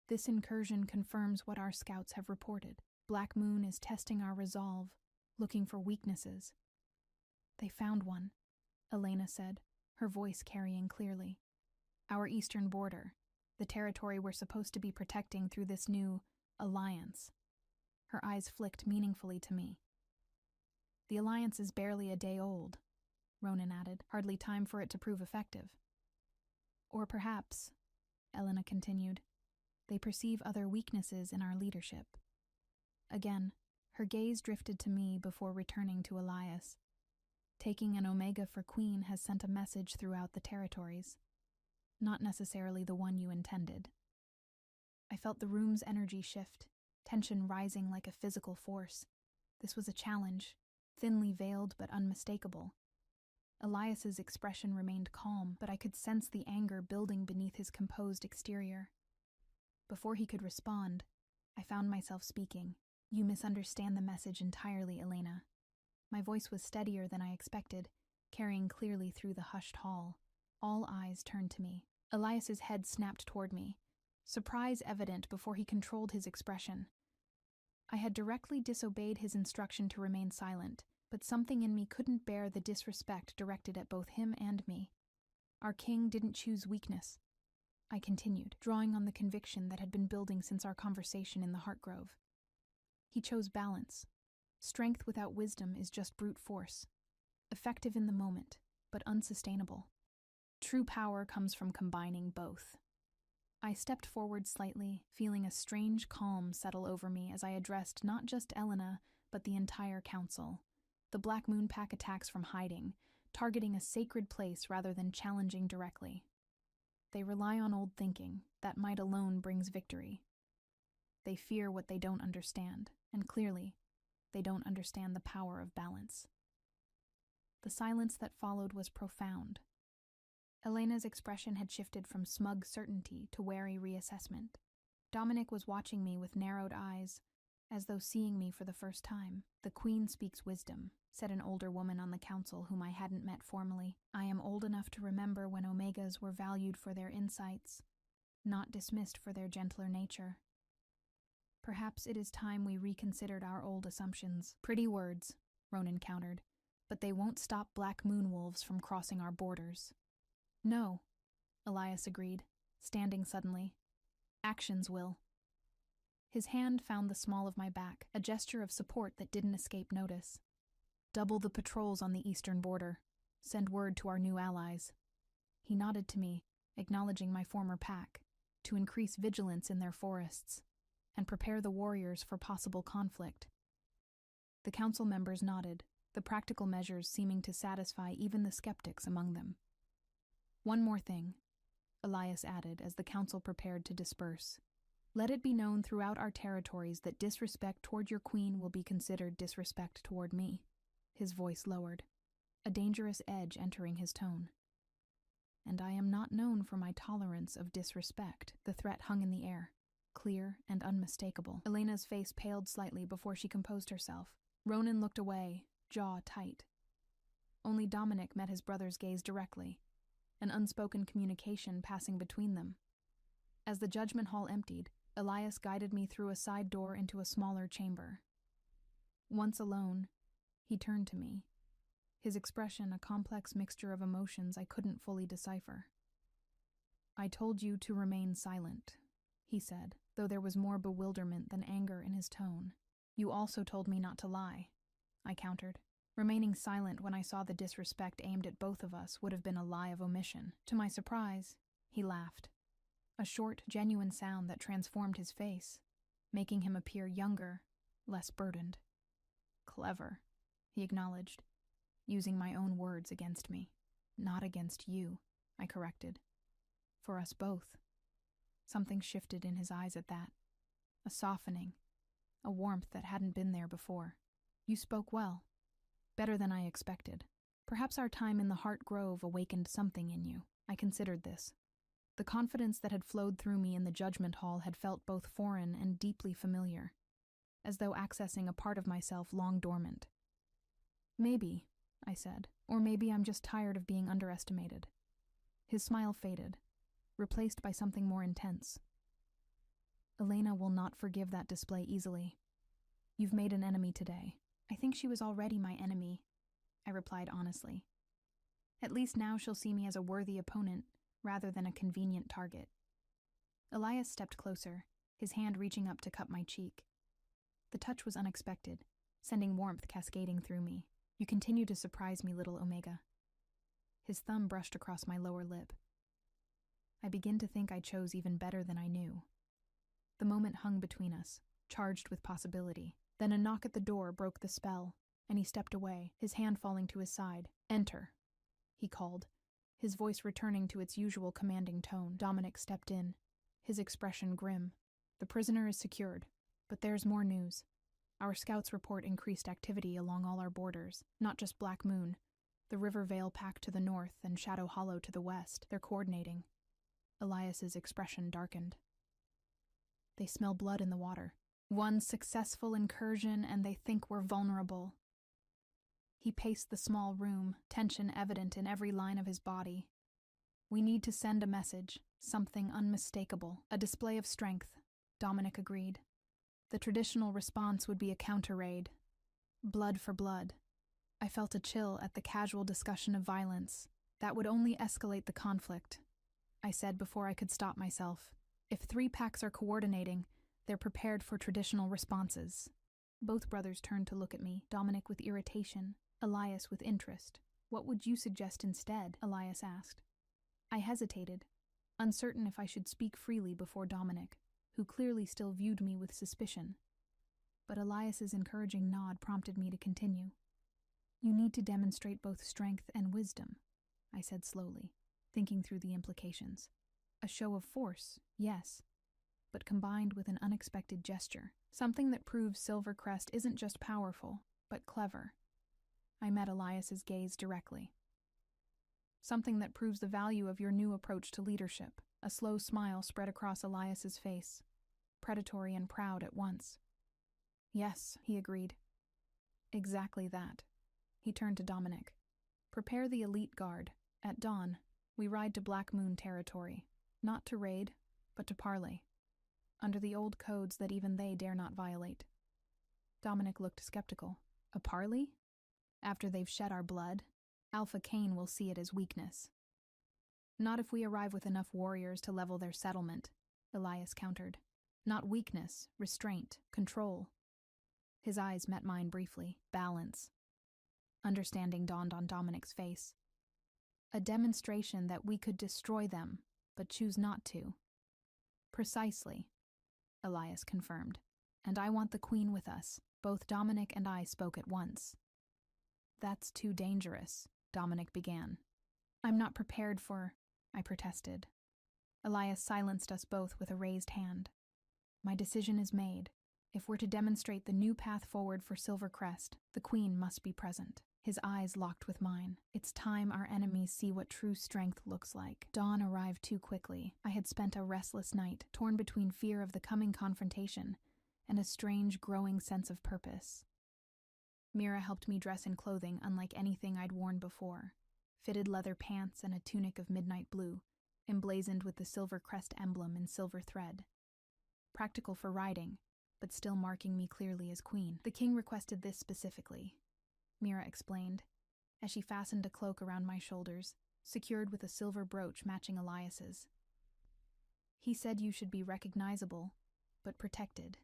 "This incursion confirms what our scouts have reported. Black Moon is testing our resolve, looking for weaknesses. They found one, Elena said, her voice carrying clearly. Our eastern border, the territory we're supposed to be protecting through this new alliance. Her eyes flicked meaningfully to me. The alliance is barely a day old, Ronan added, hardly time for it to prove effective. Or perhaps, Elena continued, they perceive other weaknesses in our leadership. Again, her gaze drifted to me before returning to Elias. Taking an Omega for Queen has sent a message throughout the territories. Not necessarily the one you intended. I felt the room's energy shift, tension rising like a physical force. This was a challenge, thinly veiled but unmistakable. Elias's expression remained calm, but I could sense the anger building beneath his composed exterior. Before he could respond, I found myself speaking. You misunderstand the message entirely, Elena. My voice was steadier than I expected, carrying clearly through the hushed hall. All eyes turned to me. Elias's head snapped toward me, surprise evident before he controlled his expression. I had directly disobeyed his instruction to remain silent, but something in me couldn't bear the disrespect directed at both him and me. Our king didn't choose weakness, I continued, drawing on the conviction that had been building since our conversation in the Heartgrove. He chose balance. Strength without wisdom is just brute force, effective in the moment, but unsustainable. True power comes from combining both. I stepped forward slightly, feeling a strange calm settle over me as I addressed not just Elena, but the entire council. The Black Moon Pack attacks from hiding, targeting a sacred place rather than challenging directly. They rely on old thinking, that might alone brings victory. They fear what they don't understand, and clearly, they don't understand the power of balance. The silence that followed was profound. Elena's expression had shifted from smug certainty to wary reassessment. Dominic was watching me with narrowed eyes, as though seeing me for the first time. The Queen speaks wisdom, said an older woman on the council whom I hadn't met formally. I am old enough to remember when Omegas were valued for their insights, not dismissed for their gentler nature. Perhaps it is time we reconsidered our old assumptions. Pretty words, Ronan countered, but they won't stop Black Moon Wolves from crossing our borders. No, Elias agreed, standing suddenly. Actions will. His hand found the small of my back, a gesture of support that didn't escape notice. Double the patrols on the eastern border. Send word to our new allies. He nodded to me, acknowledging my former pack, to increase vigilance in their forests and prepare the warriors for possible conflict. The council members nodded, the practical measures seeming to satisfy even the skeptics among them. One more thing, Elias added as the council prepared to disperse. Let it be known throughout our territories that disrespect toward your queen will be considered disrespect toward me. His voice lowered, a dangerous edge entering his tone. And I am not known for my tolerance of disrespect. The threat hung in the air, clear and unmistakable. Elena's face paled slightly before she composed herself. Ronan looked away, jaw tight. Only Dominic met his brother's gaze directly, an unspoken communication passing between them. As the judgment hall emptied, Elias guided me through a side door into a smaller chamber. Once alone, he turned to me, his expression a complex mixture of emotions I couldn't fully decipher. I told you to remain silent, he said, though there was more bewilderment than anger in his tone. You also told me not to lie, I countered. Remaining silent when I saw the disrespect aimed at both of us would have been a lie of omission. To my surprise, he laughed. A short, genuine sound that transformed his face, making him appear younger, less burdened. Clever, he acknowledged, using my own words against me. Not against you, I corrected. For us both. Something shifted in his eyes at that. A softening, a warmth that hadn't been there before. You spoke well. Better than I expected. Perhaps our time in the Heart Grove awakened something in you. I considered this. The confidence that had flowed through me in the judgment hall had felt both foreign and deeply familiar, as though accessing a part of myself long dormant. Maybe, I said, or maybe I'm just tired of being underestimated. His smile faded, replaced by something more intense. Elena will not forgive that display easily. You've made an enemy today, I think she was already my enemy, I replied honestly. At least now she'll see me as a worthy opponent, rather than a convenient target. Elias stepped closer, his hand reaching up to cup my cheek. The touch was unexpected, sending warmth cascading through me. You continue to surprise me, little Omega. His thumb brushed across my lower lip. I begin to think I chose even better than I knew. The moment hung between us, charged with possibility. Then a knock at the door broke the spell, and he stepped away, his hand falling to his side. "Enter," he called, his voice returning to its usual commanding tone. Dominic stepped in, his expression grim. "The prisoner is secured, but there's more news. Our scouts report increased activity along all our borders, not just Black Moon, the River Vale Pack to the north and Shadow Hollow to the west. They're coordinating." Elias's expression darkened. "They smell blood in the water. One successful incursion and they think we're vulnerable." He paced the small room, tension evident in every line of his body. "We need to send a message, something unmistakable, a display of strength," Dominic agreed. "The traditional response would be a counter-raid. Blood for blood." I felt a chill at the casual discussion of violence. That would only escalate the conflict, I said before I could stop myself. If 3 packs are coordinating, they're prepared for traditional responses. Both brothers turned to look at me, Dominic with irritation, Elias with interest. "What would you suggest instead?" Elias asked. I hesitated, uncertain if I should speak freely before Dominic, who clearly still viewed me with suspicion. But Elias's encouraging nod prompted me to continue. "You need to demonstrate both strength and wisdom," I said slowly, thinking through the implications. "A show of force, yes, but combined with an unexpected gesture, something that proves Silvercrest isn't just powerful, but clever." I met Elias's gaze directly. "Something that proves the value of your new approach to leadership." A slow smile spread across Elias's face, predatory and proud at once. "Yes," he agreed. "Exactly that." He turned to Dominic. "Prepare the elite guard. At dawn, we ride to Black Moon territory, not to raid, but to parley, under the old codes that even they dare not violate." Dominic looked skeptical. "A parley? After they've shed our blood? Alpha Cain will see it as weakness." "Not if we arrive with enough warriors to level their settlement," Elias countered. "Not weakness, restraint, control." His eyes met mine briefly. Balance. Understanding dawned on Dominic's face. "A demonstration that we could destroy them, but choose not to." "Precisely," Elias confirmed. "And I want the Queen with us." Both Dominic and I spoke at once. "That's too dangerous," Dominic began. "I'm not prepared for," I protested. Elias silenced us both with a raised hand. "My decision is made. If we're to demonstrate the new path forward for Silvercrest, the Queen must be present." His eyes locked with mine. "It's time our enemies see what true strength looks like." Dawn arrived too quickly. I had spent a restless night, torn between fear of the coming confrontation and a strange, growing sense of purpose. Mira helped me dress in clothing unlike anything I'd worn before. Fitted leather pants and a tunic of midnight blue, emblazoned with the Silvercrest emblem in silver thread. Practical for riding, but still marking me clearly as queen. "The king requested this specifically," Mira explained, as she fastened a cloak around my shoulders, secured with a silver brooch matching Elias's. "He said you should be recognizable, but protected."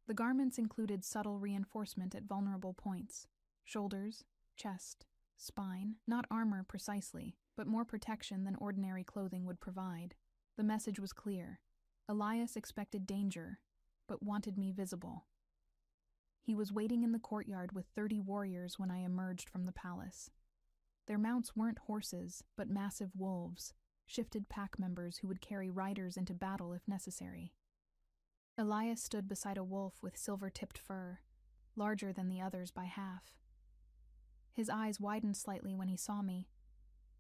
The garments included subtle reinforcement at vulnerable points: shoulders, chest, spine, not armor precisely, but more protection than ordinary clothing would provide. The message was clear. Elias expected danger, but wanted me visible. He was waiting in the courtyard with 30 warriors when I emerged from the palace. Their mounts weren't horses, but massive wolves, shifted pack members who would carry riders into battle if necessary. Elias stood beside a wolf with silver-tipped fur, larger than the others by half. His eyes widened slightly when he saw me,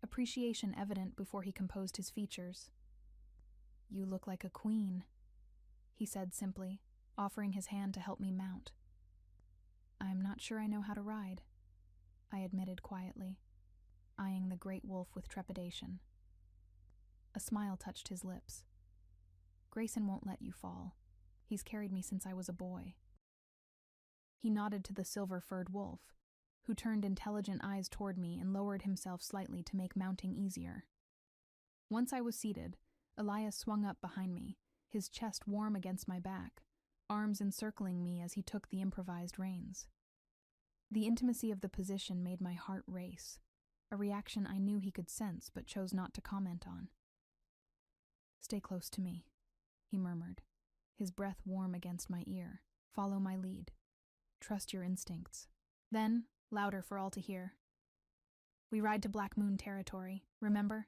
appreciation evident before he composed his features. "You look like a queen," he said simply, offering his hand to help me mount. "I'm not sure I know how to ride," I admitted quietly, eyeing the great wolf with trepidation. A smile touched his lips. "Grayson won't let you fall. He's carried me since I was a boy." He nodded to the silver-furred wolf, who turned intelligent eyes toward me and lowered himself slightly to make mounting easier. Once I was seated, Elias swung up behind me, his chest warm against my back, arms encircling me as he took the improvised reins. The intimacy of the position made my heart race, a reaction I knew he could sense but chose not to comment on. "Stay close to me," he murmured, his breath warm against my ear. "Follow my lead. Trust your instincts." Then, louder for all to hear, "We ride to Black Moon territory, remember?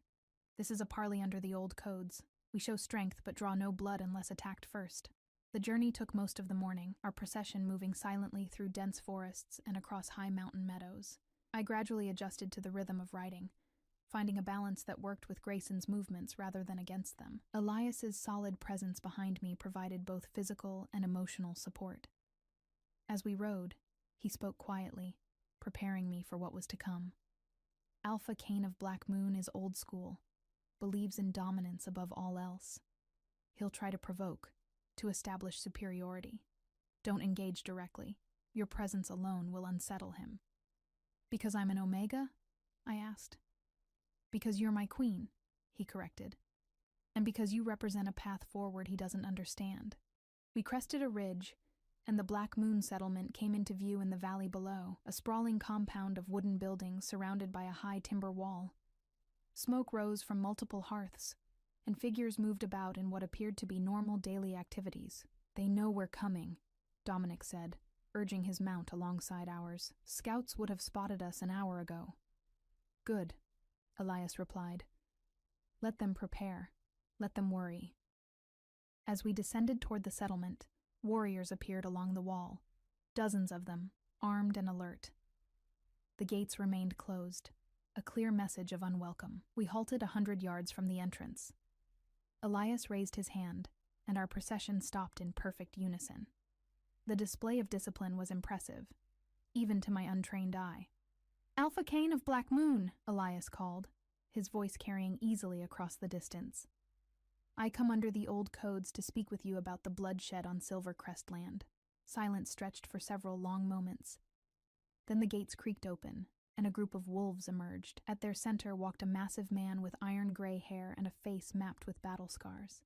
This is a parley under the old codes. We show strength but draw no blood unless attacked first." The journey took most of the morning, our procession moving silently through dense forests and across high mountain meadows. I gradually adjusted to the rhythm of riding, finding a balance that worked with Grayson's movements rather than against them. Elias's solid presence behind me provided both physical and emotional support. As we rode, he spoke quietly, preparing me for what was to come. Alpha Cain of Black Moon is old school, believes in dominance above all else. He'll try to provoke, to establish superiority. Don't engage directly. Your presence alone will unsettle him. "Because I'm an Omega?" I asked. "Because you're my queen," he corrected. "And because you represent a path forward he doesn't understand." We crested a ridge, and the Black Moon settlement came into view in the valley below, a sprawling compound of wooden buildings surrounded by a high timber wall. Smoke rose from multiple hearths, and figures moved about in what appeared to be normal daily activities. "They know we're coming," Dominic said, urging his mount alongside ours. "Scouts would have spotted us an hour ago." "Good," Elias replied. "Let them prepare. Let them worry." As we descended toward the settlement, warriors appeared along the wall, dozens of them, armed and alert. The gates remained closed, a clear message of unwelcome. We halted 100 yards from the entrance. Elias raised his hand, and our procession stopped in perfect unison. The display of discipline was impressive, even to my untrained eye. "Alpha Cain of Black Moon," Elias called, his voice carrying easily across the distance. "I come under the old codes to speak with you about the bloodshed on Silvercrest land." Silence stretched for several long moments. Then the gates creaked open, and a group of wolves emerged. At their center walked a massive man with iron-gray hair and a face mapped with battle scars.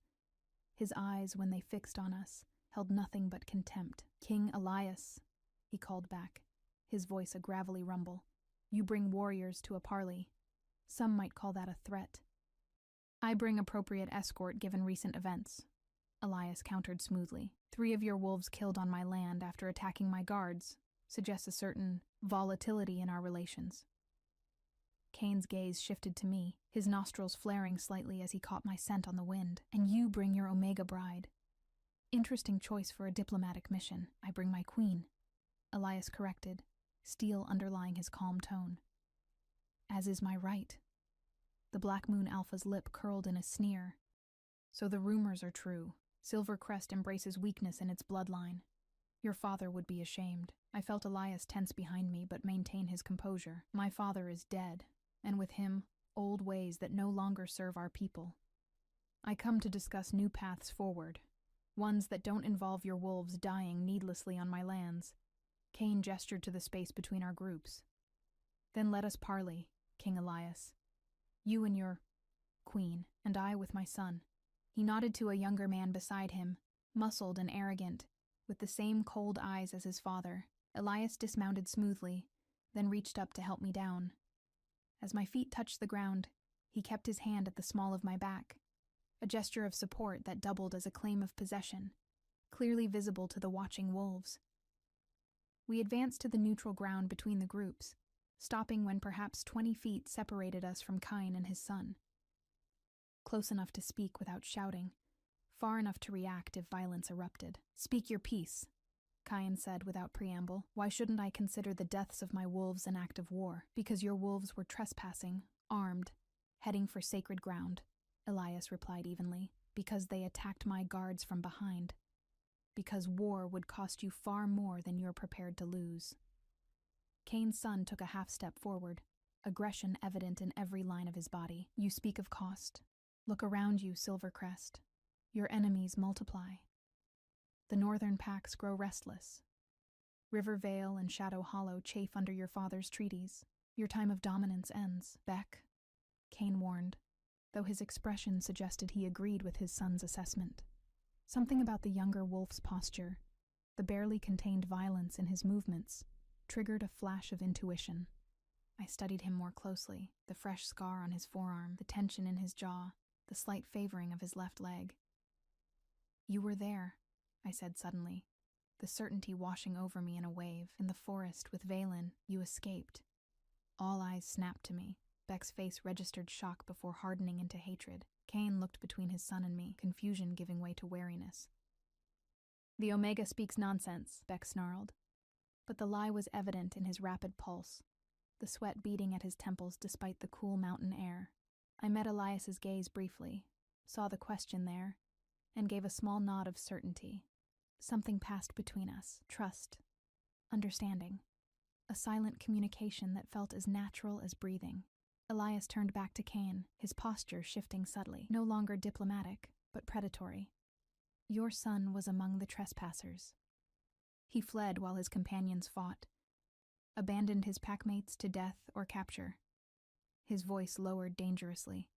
His eyes, when they fixed on us, held nothing but contempt. "King Elias," he called back, his voice a gravelly rumble. "You bring warriors to a parley. Some might call that a threat." "I bring appropriate escort given recent events," Elias countered smoothly. "3 of your wolves killed on my land after attacking my guards suggests a certain volatility in our relations." Cain's gaze shifted to me, his nostrils flaring slightly as he caught my scent on the wind. "And you bring your Omega bride." "Interesting choice for a diplomatic mission. I bring my queen," Elias corrected, steel underlying his calm tone. "As is my right." The Black Moon Alpha's lip curled in a sneer. "So the rumors are true. Silvercrest embraces weakness in its bloodline. Your father would be ashamed." I felt Elias tense behind me but maintain his composure. "My father is dead, and with him, old ways that no longer serve our people. I come to discuss new paths forward, ones that don't involve your wolves dying needlessly on my lands." Cain gestured to the space between our groups. "Then let us parley, King Elias. You and your queen, and I with my son." He nodded to a younger man beside him, muscled and arrogant, with the same cold eyes as his father. Elias dismounted smoothly, then reached up to help me down. As my feet touched the ground, he kept his hand at the small of my back, a gesture of support that doubled as a claim of possession, clearly visible to the watching wolves. We advanced to the neutral ground between the groups, stopping when perhaps 20 feet separated us from Cain and his son. Close enough to speak without shouting, far enough to react if violence erupted. "Speak your piece," Cain said without preamble. "Why shouldn't I consider the deaths of my wolves an act of war?" "Because your wolves were trespassing, armed, heading for sacred ground," Elias replied evenly. "Because they attacked my guards from behind. Because war would cost you far more than you're prepared to lose." Cain's son took a half step forward, aggression evident in every line of his body. "You speak of cost. Look around you, Silvercrest. Your enemies multiply. The northern packs grow restless. River Vale and Shadow Hollow chafe under your father's treaties. Your time of dominance ends, Beck, Kane warned, though his expression suggested he agreed with his son's assessment. Something about the younger wolf's posture, the barely contained violence in his movements, triggered a flash of intuition. I studied him more closely, the fresh scar on his forearm, the tension in his jaw, the slight favoring of his left leg. You were there, I said suddenly, the certainty washing over me in a wave. In the forest with Valen, you escaped. All eyes snapped to me. Beck's face registered shock before hardening into hatred. Kane looked between his son and me, confusion giving way to wariness. The Omega speaks nonsense, Beck snarled. But the lie was evident in his rapid pulse, the sweat beating at his temples despite the cool mountain air. I met Elias's gaze briefly, saw the question there, and gave a small nod of certainty. Something passed between us, trust, understanding, a silent communication that felt as natural as breathing. Elias turned back to Kane, his posture shifting subtly, no longer diplomatic, but predatory. Your son was among the trespassers. He fled while his companions fought, abandoned his packmates to death or capture. His voice lowered dangerously.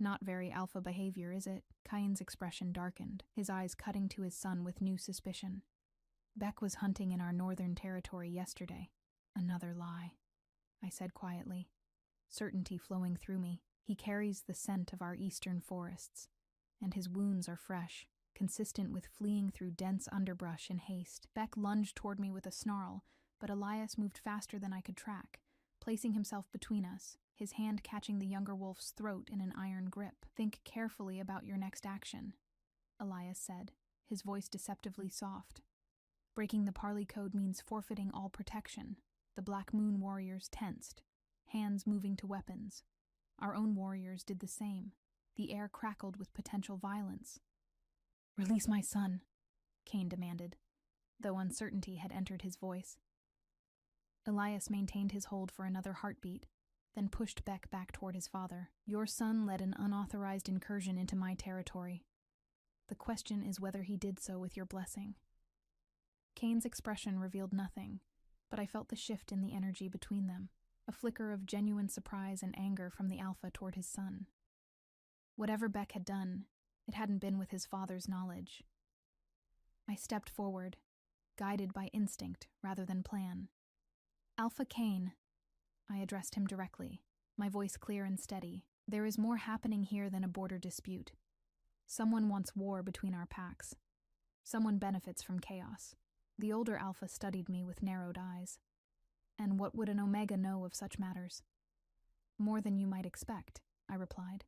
Not very alpha behavior, is it? Kane's expression darkened, his eyes cutting to his son with new suspicion. Beck was hunting in our northern territory yesterday. Another lie, I said quietly, certainty flowing through me. He carries the scent of our eastern forests, and his wounds are fresh, consistent with fleeing through dense underbrush in haste. Beck lunged toward me with a snarl, but Elias moved faster than I could track, placing himself between us, his hand catching the younger wolf's throat in an iron grip. Think carefully about your next action, Elias said, his voice deceptively soft. Breaking the parley code means forfeiting all protection. The Black Moon warriors tensed, hands moving to weapons. Our own warriors did the same. The air crackled with potential violence. Release my son, Kane demanded, though uncertainty had entered his voice. Elias maintained his hold for another heartbeat, then pushed Beck back toward his father. Your son led an unauthorized incursion into my territory. The question is whether he did so with your blessing. Kane's expression revealed nothing, but I felt the shift in the energy between them, a flicker of genuine surprise and anger from the alpha toward his son. Whatever Beck had done, it hadn't been with his father's knowledge. I stepped forward, guided by instinct rather than plan. Alpha Kane, I addressed him directly, my voice clear and steady. There is more happening here than a border dispute. Someone wants war between our packs. Someone benefits from chaos. The older alpha studied me with narrowed eyes. And what would an Omega know of such matters? More than you might expect, I replied.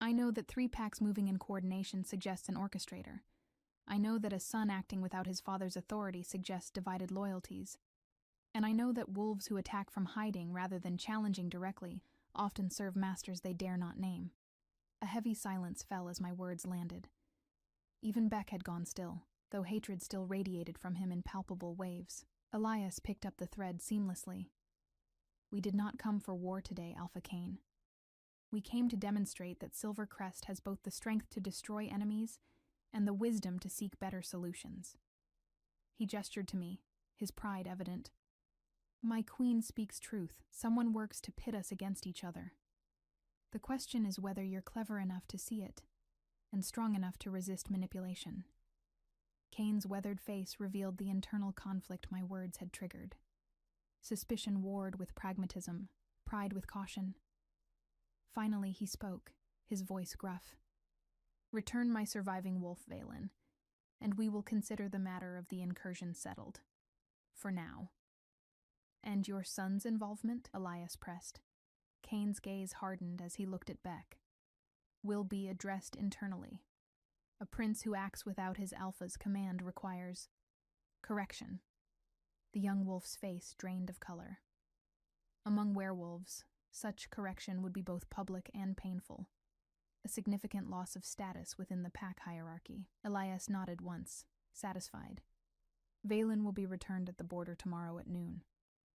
I know that 3 packs moving in coordination suggests an orchestrator. I know that a son acting without his father's authority suggests divided loyalties. And I know that wolves who attack from hiding rather than challenging directly often serve masters they dare not name. A heavy silence fell as my words landed. Even Beck had gone still, though hatred still radiated from him in palpable waves. Elias picked up the thread seamlessly. We did not come for war today, Alpha Kane. We came to demonstrate that Silver Crest has both the strength to destroy enemies and the wisdom to seek better solutions. He gestured to me, his pride evident. My queen speaks truth. Someone works to pit us against each other. The question is whether you're clever enough to see it, and strong enough to resist manipulation. Kane's weathered face revealed the internal conflict my words had triggered. Suspicion warred with pragmatism, pride with caution. Finally he spoke, his voice gruff. Return my surviving wolf, Valen, and we will consider the matter of the incursion settled. For now. And your son's involvement? Elias pressed. Kane's gaze hardened as he looked at Beck. Will be addressed internally. A prince who acts without his alpha's command requires correction. The young wolf's face drained of color. Among werewolves, such correction would be both public and painful. A significant loss of status within the pack hierarchy. Elias nodded once, satisfied. Valen will be returned at the border tomorrow at noon.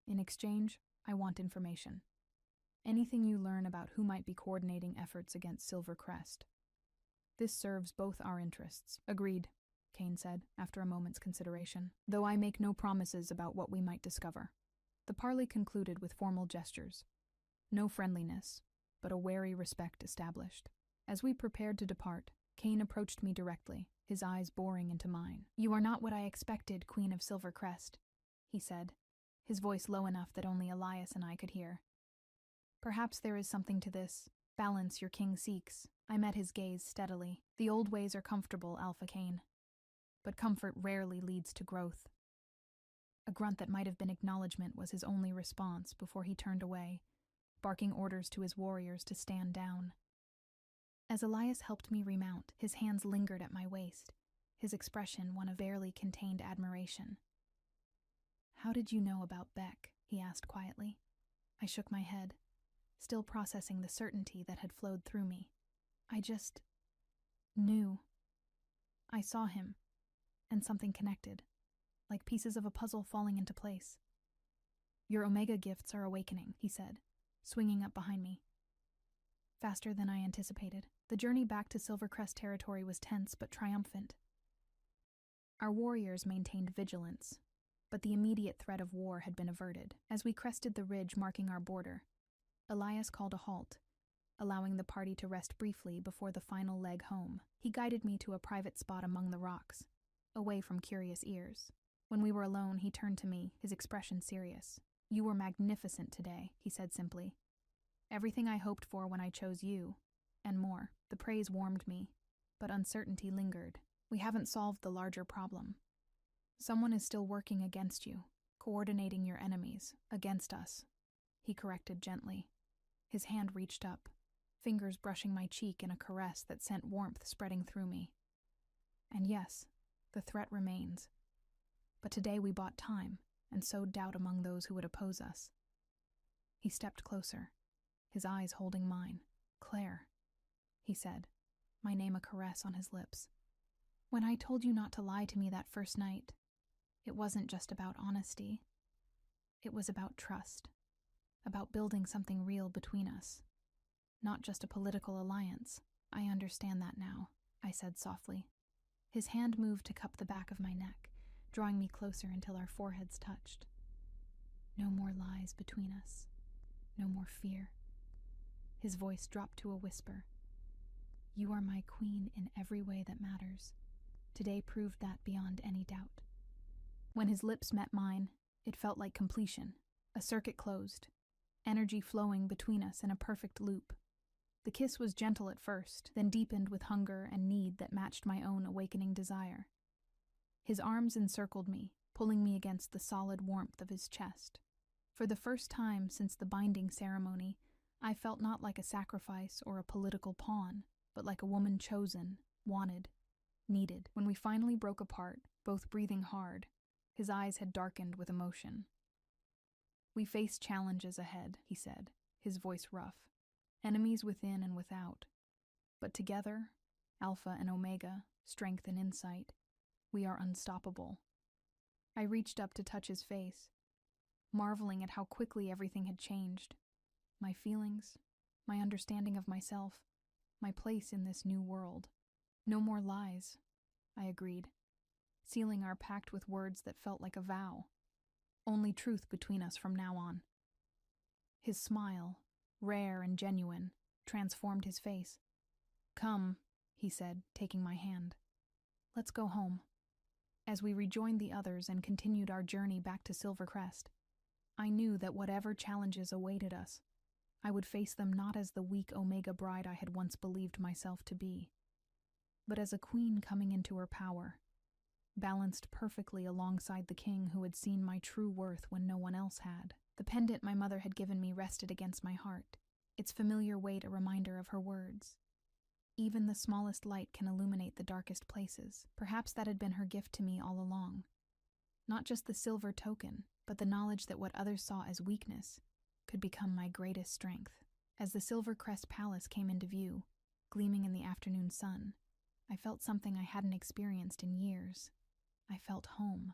In exchange, I want information. Anything you learn about who might be coordinating efforts against Silver Crest. This serves both our interests. Agreed, Kane said, after a moment's consideration, though I make no promises about what we might discover. The parley concluded with formal gestures. No friendliness, but a wary respect established. As we prepared to depart, Kane approached me directly, his eyes boring into mine. "You are not what I expected, Queen of Silvercrest," he said, his voice low enough that only Elias and I could hear. "Perhaps there is something to this balance your king seeks." I met his gaze steadily. "The old ways are comfortable, Alpha Kane. But comfort rarely leads to growth." A grunt that might have been acknowledgement was his only response before he turned away, barking orders to his warriors to stand down. As Elias helped me remount, his hands lingered at my waist, his expression one of barely contained admiration. "How did you know about Beck?" he asked quietly. I shook my head, still processing the certainty that had flowed through me. "I just knew. I saw him, and something connected, like pieces of a puzzle falling into place." "Your Omega gifts are awakening," he said, swinging up behind me. Faster than I anticipated, the journey back to Silvercrest territory was tense but triumphant. Our warriors maintained vigilance, but the immediate threat of war had been averted. As we crested the ridge marking our border, Elias called a halt, allowing the party to rest briefly before the final leg home. He guided me to a private spot among the rocks, away from curious ears. When we were alone, he turned to me, his expression serious. "You were magnificent today," he said simply. "Everything I hoped for when I chose you, and more." The praise warmed me, but uncertainty lingered. "We haven't solved the larger problem. Someone is still working against you, coordinating your enemies, against us," he corrected gently. His hand reached up, fingers brushing my cheek in a caress that sent warmth spreading through me. "And yes, the threat remains. But today we bought time and sowed doubt among those who would oppose us." He stepped closer, his eyes holding mine. "Claire," he said, my name a caress on his lips. "When I told you not to lie to me that first night, it wasn't just about honesty. It was about trust, about building something real between us, not just a political alliance." "I understand that now," I said softly. His hand moved to cup the back of my neck, drawing me closer until our foreheads touched. "No more lies between us. No more fear." His voice dropped to a whisper. "You are my queen in every way that matters. Today proved that beyond any doubt." When his lips met mine, it felt like completion. A circuit closed, energy flowing between us in a perfect loop. The kiss was gentle at first, then deepened with hunger and need that matched my own awakening desire. His arms encircled me, pulling me against the solid warmth of his chest. For the first time since the binding ceremony, I felt not like a sacrifice or a political pawn, but like a woman chosen, wanted, needed. When we finally broke apart, both breathing hard, his eyes had darkened with emotion. "We face challenges ahead," he said, his voice rough. "Enemies within and without. But together, Alpha and Omega, strength and insight, we are unstoppable." I reached up to touch his face, marveling at how quickly everything had changed. My feelings, my understanding of myself, my place in this new world. "No more lies," I agreed, sealing our pact with words that felt like a vow. "Only truth between us from now on." His smile, rare and genuine, transformed his face. "Come," he said, taking my hand. "Let's go home." As we rejoined the others and continued our journey back to Silvercrest, I knew that whatever challenges awaited us, I would face them not as the weak Omega bride I had once believed myself to be, but as a queen coming into her power, balanced perfectly alongside the king who had seen my true worth when no one else had. The pendant my mother had given me rested against my heart, its familiar weight a reminder of her words. Even the smallest light can illuminate the darkest places. Perhaps that had been her gift to me all along. Not just the silver token, but the knowledge that what others saw as weakness could become my greatest strength. As the Silvercrest Palace came into view, gleaming in the afternoon sun, I felt something I hadn't experienced in years. I felt home.